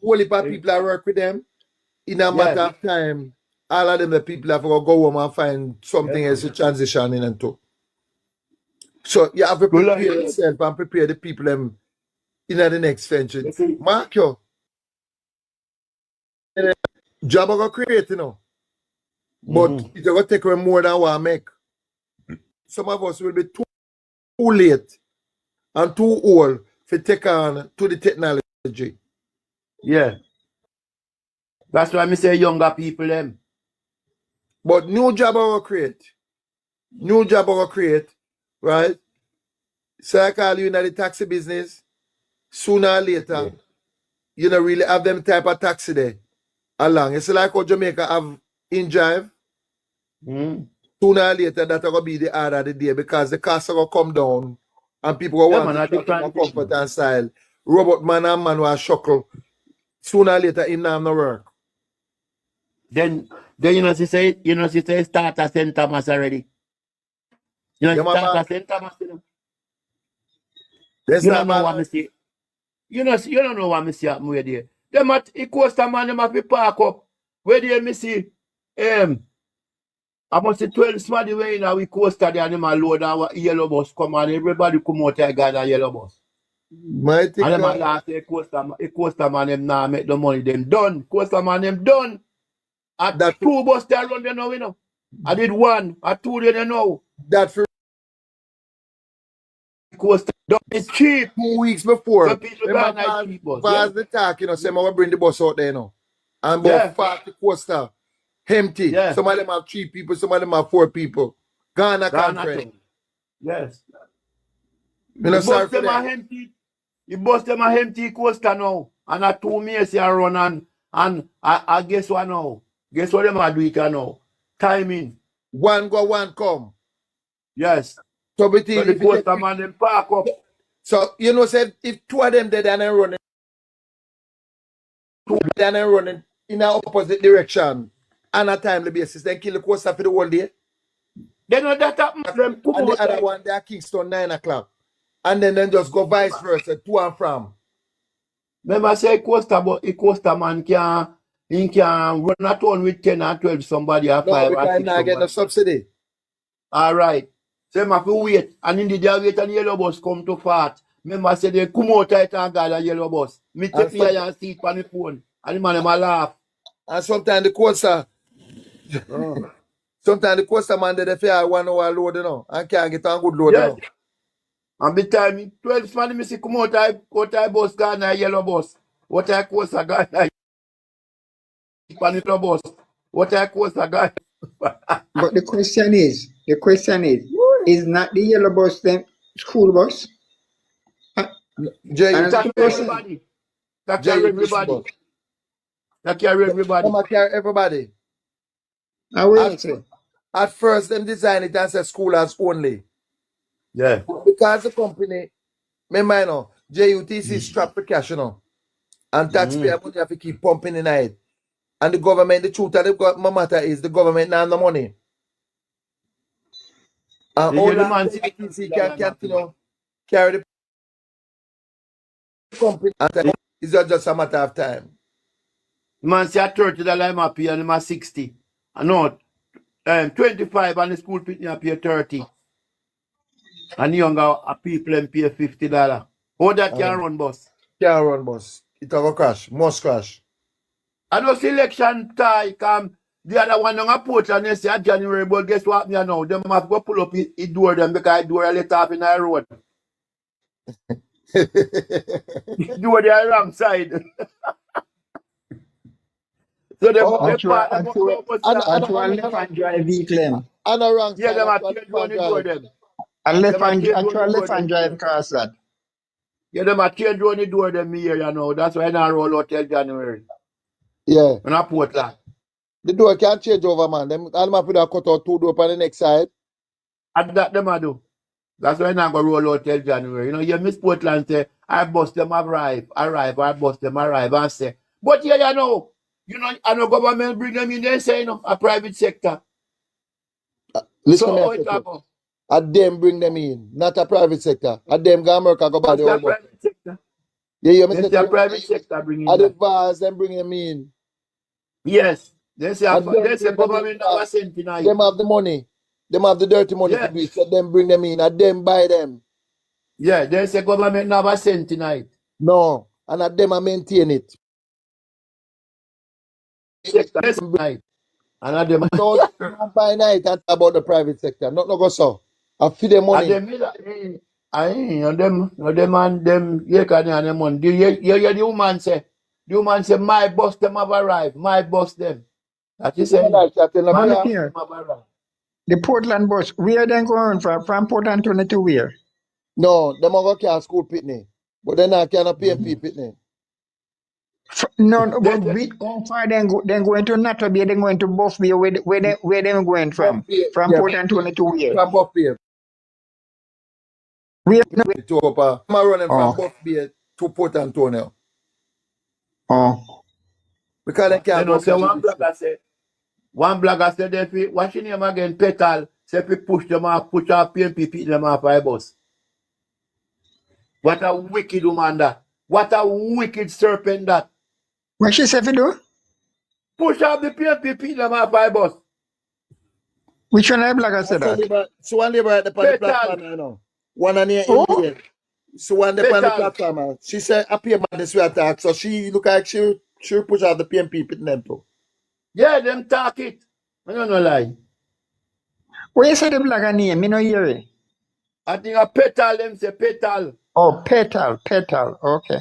whole heap of people that work with them, in a matter of time, all of them the people have to go home and find something else to transition in into. So you have to prepare yourself and prepare the people them in the next venture. Mark you. Job are going to create, you know. But it's going to take away more than what I make. Some of us will be too late and too old to take on to the technology. Yeah. That's why I say younger people them. But new job are going to create. new job I go create, right? So I call you in the taxi business. Sooner or later, you don't really have them type of taxi there along. It's like how Jamaica have in drive. Mm. Sooner or later, that will be the order of the day because the cost will come down and people will Yeah, want man, to a travel more different thing. comfort and style. Robot man and man will shuckle. Sooner or later, him not have no work. Then she say start a St. Thomas already. You know, Yeah, she my start man. a St. Thomas, Let's You start don't know what ball. me see. You don't know what me see happen where there. Them at Costa man, them have to park up. Where there me see I must say 12 somebody way in we Costa there and them a load our yellow bus come and everybody come out there got a yellow bus. Mighty And them a God. last say Costa man them now make the money. Them done. Costa man them done. At That 2 bus there run there now, you know. I did 1, at 2 there now. that for Costa done. It's cheap. 2 weeks So before. people Remember, buy nice cheap bus. Vaz the talk, you know, say, I will bring the bus out there, you know. And about Yeah. 40 Costa, empty. Yeah. Some of them have 3 people, some of them have 4 people. Ghana Ghana conference. town. Yes. You know, The sorry bus for them are that. empty. The bus them are empty Costa now. And at 2 years they run and I guess what now? Guess what them are doing now? Timing. One go, one come. Yes. So So between the if you get, Costa man them park up. so you know, say if 2 of them dead and running, 2 dead and running in an opposite direction on a timely basis, then kill the Costa for the whole day. They know that happen. Them come And the out other like one, they are Kingston 9 o'clock. And then just go vice versa, to and from. remember say Costa man can run a town with 10 or 12 somebody or No, 5 or because I'm 6 not getting no somebody. subsidy. All right. So I have to wait. And in the day wait and yellow bus come to fart. Remember say they come out tight and got a yellow bus. Me And, take me and see on the phone. And the man them a laugh. and sometimes the Costa, sometimes the Costa man they feel 1 hour load, you know, and can't get a good load, you Yes. know. And by the time 12 man me see come out I bus got a yellow bus. What I Costa got a on the yellow bus. What I Costa got. But the question is not the yellow bus then school bus? Jay, And That school carry bus, everybody. That Jay, carry you push the everybody. bus. That carry everybody. Them a carry everybody. I will say. At first, them design it as a school as only. Yeah. Because the company, remember, you know, JUTC strapped for cash, you know, and taxpayer money have to keep pumping in it. And the government, the truth of the matter is the government now have the money. And You all hear the that man JUTC can you know, carry the company. And it's just a matter of time. The man say $30 him pay and him a 60. No, 25 and the school pitney pay 30. And the younger people them pay $50. How that can run bus? Can't run bus. It will crash. Must crash. And those election tie come, the other one on a porch and they say January, but guess what me now? Them have to go pull up it door them because it door a let off in the road. Door the wrong side. So them Oh, they part them go bus and, there. and, Actual left hand drive vehicle. and a wrong Yeah, side. them a Actual change on the door drive. them. And Them a change on the actual door left hand them. drive cross that. Yeah, them a change on the door them here, you know. That's why I not roll out till January. Yeah. When I put that. The door can't change over, man. Them all my people cut out 2 doors on the next side. And that them a do. That's why I not gonna roll out till January. You know, you miss Portland say, I bust them arrive, I bust them arrive and say. But yeah, you know, I know government bring them in there say, you know, a private sector. Listen So to how me. it happen? And them bring them in, not a private sector. And them go America go buy That's the a whole bus. private sector. Yeah, you They say a private sector bring in And the that. bars, them bring them in. Yes. They say And them bring them government in. never sent tonight. Them have the money. Them have the dirty money Yeah. to do it. So them bring them in. And them buy them. Yeah, they say government never sent tonight. No. And at them I maintain it. Sector tonight. And at them So don't buy night and talk about the private sector. Not no go so. I feed them money. and them and them yeah can and them money. The woman say my boss them have arrived. My boss them. That is saying Like that, tell them, Man, yeah. look here. have arrived. The Portland bus, where they going from? From Portland 22 where? No, them are going to school pitney. But then I can't PMP pitney. No, but how far then going to Natterby, then going to Buff Bay, where they going from? From Yeah, Portland 22 where? from Buff Bay. Where? To I'm running from Oh, Buff Bay to Port Antonio. oh. Because they You can't know, go say for one this. blogger said if we watching him again, Petal, say if we push them off, push off PMP, pick them off by bus. What a wicked woman that. What a wicked serpent that. What she say for do? Push off the PMP, pick them off by bus. Which one of the blogger said that? So one labor at the platform, you know. One on here in Oh? the So one day on the platform, she said, I pay man this way attack. So she look like she push out the PMP pitting them too. Yeah, them talk it. I don't know lie. Where you say the blogger name? Me no hear it. I think a Petal, them say Petal. Oh, Petal. Okay.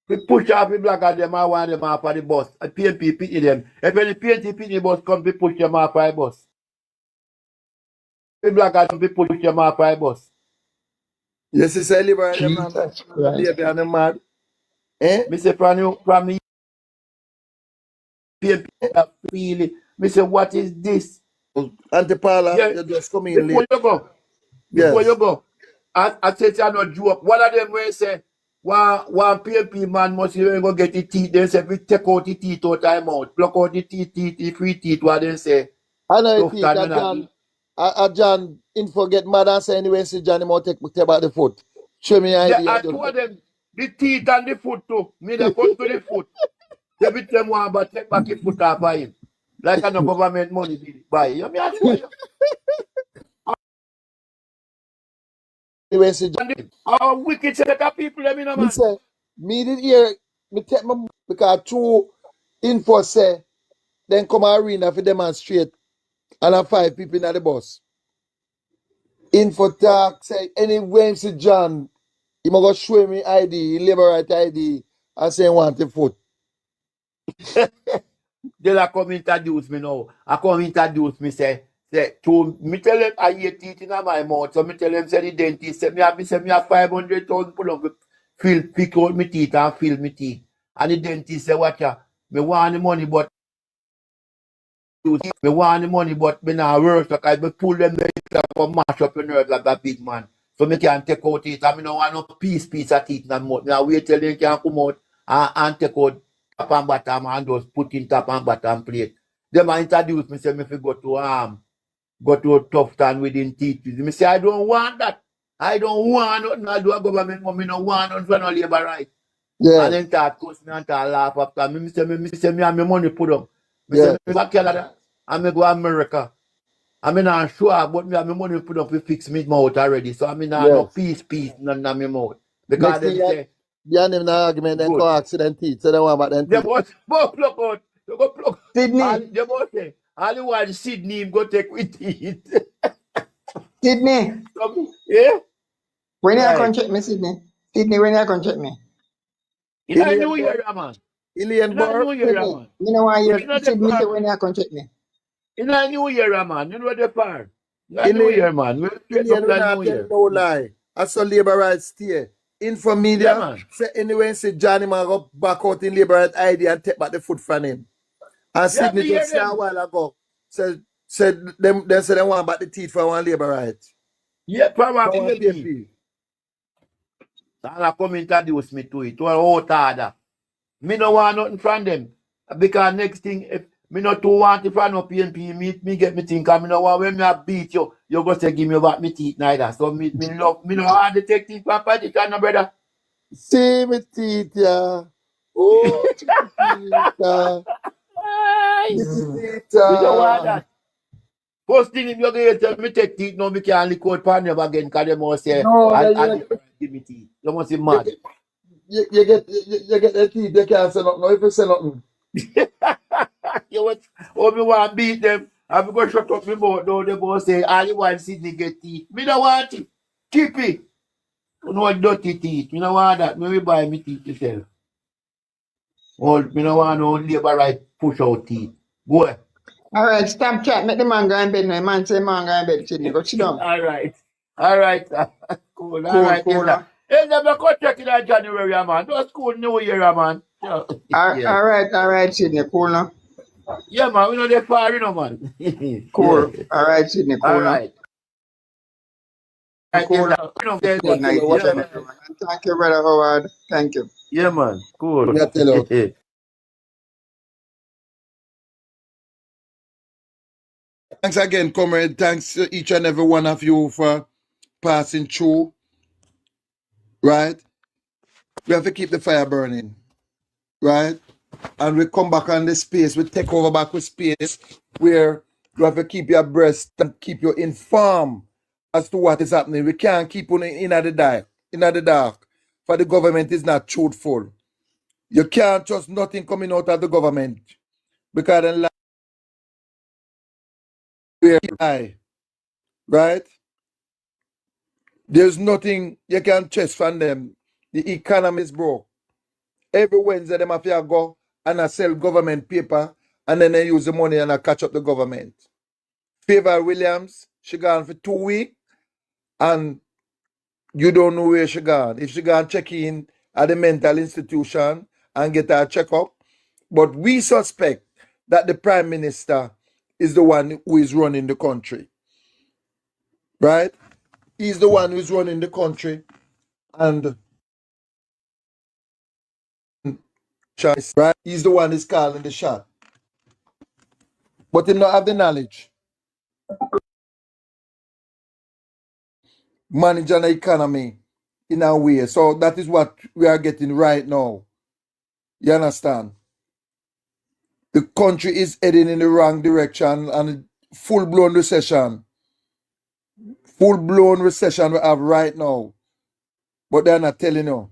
We push off the blogger, them, I want them off of the bus. A PMP pitting them. If any PMP pitting bus come, we push them off of the bus. The blogger come, we push them off of the bus. Yes, she said, liberate them Jesus and Christ. baby and them mad. Eh? Me say from the PMP feel it. Me say, what is this? Auntie Paula, Yeah, you just come in before late. you go, I say I not joke. One of them will say, one PMP man must even go get the teeth. They say, we take out the teeth out of mouth, pluck out the teeth, the free teeth, what they say. I know Tough it is time that when I John, John, in forget mad and say anyway, see Johnny more take about the foot. Show me yeah, idea. I told them, the teeth and the foot too. Me they come to the foot. They beat them one, but take back the foot off of him. Like I no government money did it buy. You me I show you. Anyway, see John. How wicked set of people, let me know, Me man. say, me did hear, me take my, because true info say, then come arena for demonstrate and have 5 people in the bus. Info talk, say, anyway, see John, he must go show me ID, labor right ID, and say, want the foot. They are come introduce me now. I come introduce me, say, to me tell them I eat teeth in my mouth. So me tell them, say the dentist, say me have 500,000 pull up, pick out my teeth and fill my teeth. And the dentist say, watch ya, me want the money, but me not work, so I me pull them for mash up your nerves like a big man. So me can take out teeth, and me no want no piece of teeth in my mouth. Me I wait till they can come out and take out top and bottom and just put in top and bottom plate. Them a introduce me, say me fi go to Tufton within teeth. Me say I don't want that. I don't want nothing. I do a government money, no want nothing for no labor right. Yeah, And then start cuss me and start laugh after me. Me say me have my money put up. Me yeah, say me go Canada and me go America. I mean I'm sure, but me have my money put up to fix me mouth already. So I mean I no yes. peace, none of my mouth. Next Because thing, them say, yeah, them na argument, then good. go accident teeth, so they want about them They teeth. must pluck out. They go pluck. All, Sydney. they must say, all the while Sydney him go take with it. Sydney. Yeah? When you Right. come check me, Sydney? Sydney, when you come check me? In a Ilian new Bar, year, man. Ilian In a Bar, new year, Sydney. man. You know why You you know the Sydney say part. when you come check me? In a new year, man. You know the part. In a new year, man. We're straight up Ilian, we the not new tell year. no lie. I saw labor rights stay. Info Yeah, media, man. say anyway, say Johnny man go back out in labor right ID and take back the foot from him. And Yeah, Sydney me hear just say a them. while ago, said them they say they want back the teeth for one labor right. Yeah, For probably one maybe. PMP. And I come introduce me to it. To an out order. Me no want nothing from them. Because next thing, if me not too want it from no PNP, me get me think, and me no want when me a beat you, you go say give me back me teeth neither. So me love, me no hard to take teeth from politician, no brother. See me teeth, yeah. Ooh, teeth, Aye. teeth. Me no want that. First thing if you go tell me take teeth, no me can't lick out pan them again, because they must say, No, and then give me teeth. You must be you mad. get you get the teeth, they can't say nothing. No, if you say nothing. You want, oh, me want to beat them. I'm going to shut up my mouth now. They both say, all you want Sydney get teeth. Me don't want it. Keep it. You know what dirty teeth. Me don't want that. Me will buy me teeth yourself. Oh, me don't want no labor right push out teeth. Go ahead. All right, stop chat. Make the man go in bed now. Man say man go in bed, Sydney. Go sit down. All right. All right. Cool. All Cool, right. cool. Elder. Elder, we go check in on January, man. That's cool New Year, man. Yeah. Yes. All right, Sydney. Cool now. Yeah, man. We know they're far, you know, man. Yeah. Cool. All right, Sydney. All Cool now. right. All right, Cool. Elder. You know, Yeah, Good Elder. tell night, her each what Yeah, and I'm man. everyone. And thank you, Brother Howard. Thank you. Yeah, man. Cool. yeah, tell her. Thanks again, comrade. Thanks to each and every one of you for passing through. Right? We have to keep the fire burning. Right? And we come back on this space. We take over back with space where you have to keep your breast and keep you informed as to what is happening. We can't keep on in the dark. In the dark. For the government is not truthful. You can't trust nothing coming out of the government. Because they lie. Right? There's nothing you can trust from them. The economy is broke. Every Wednesday, them have to go and I sell government paper and then they use the money and I catch up the government. Favor Williams, she gone for 2 weeks and you don't know where she gone. If she gone check in at the mental institution and get her checkup. But we suspect that the Prime Minister is the one who is running the country. Right? He's the one who's running the country and right? He's the one who's calling the shot. But he not have the knowledge. Managing the economy in a way. So that is what we are getting right now. You understand? The country is heading in the wrong direction and full-blown recession. Full-blown recession we have right now. But they're not telling you.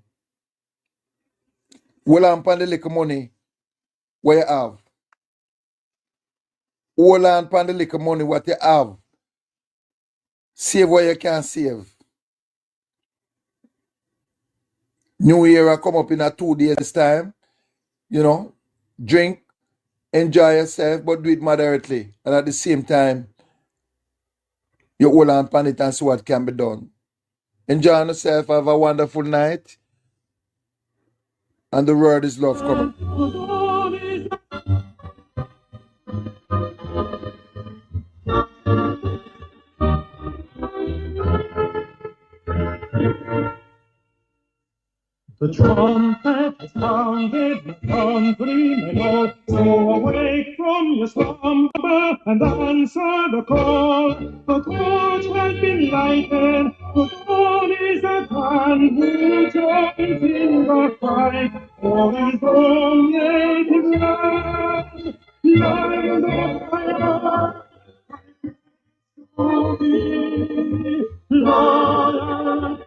Hold on upon the little money what you have. Hold on upon the little money what you have. Save what you can save. New Year come up in a 2 days time. You know, drink, enjoy yourself, but do it moderately. And at the same time, you hold on upon it and see what can be done. Enjoy yourself, have a wonderful night. And the word is love coming. The trumpet has sounded, the country may know. So awake from your slumber and answer the call. The torch has been lighted, the dawn is at hand. Who joins in the fight for his own native land? Land of fire, to be loyal.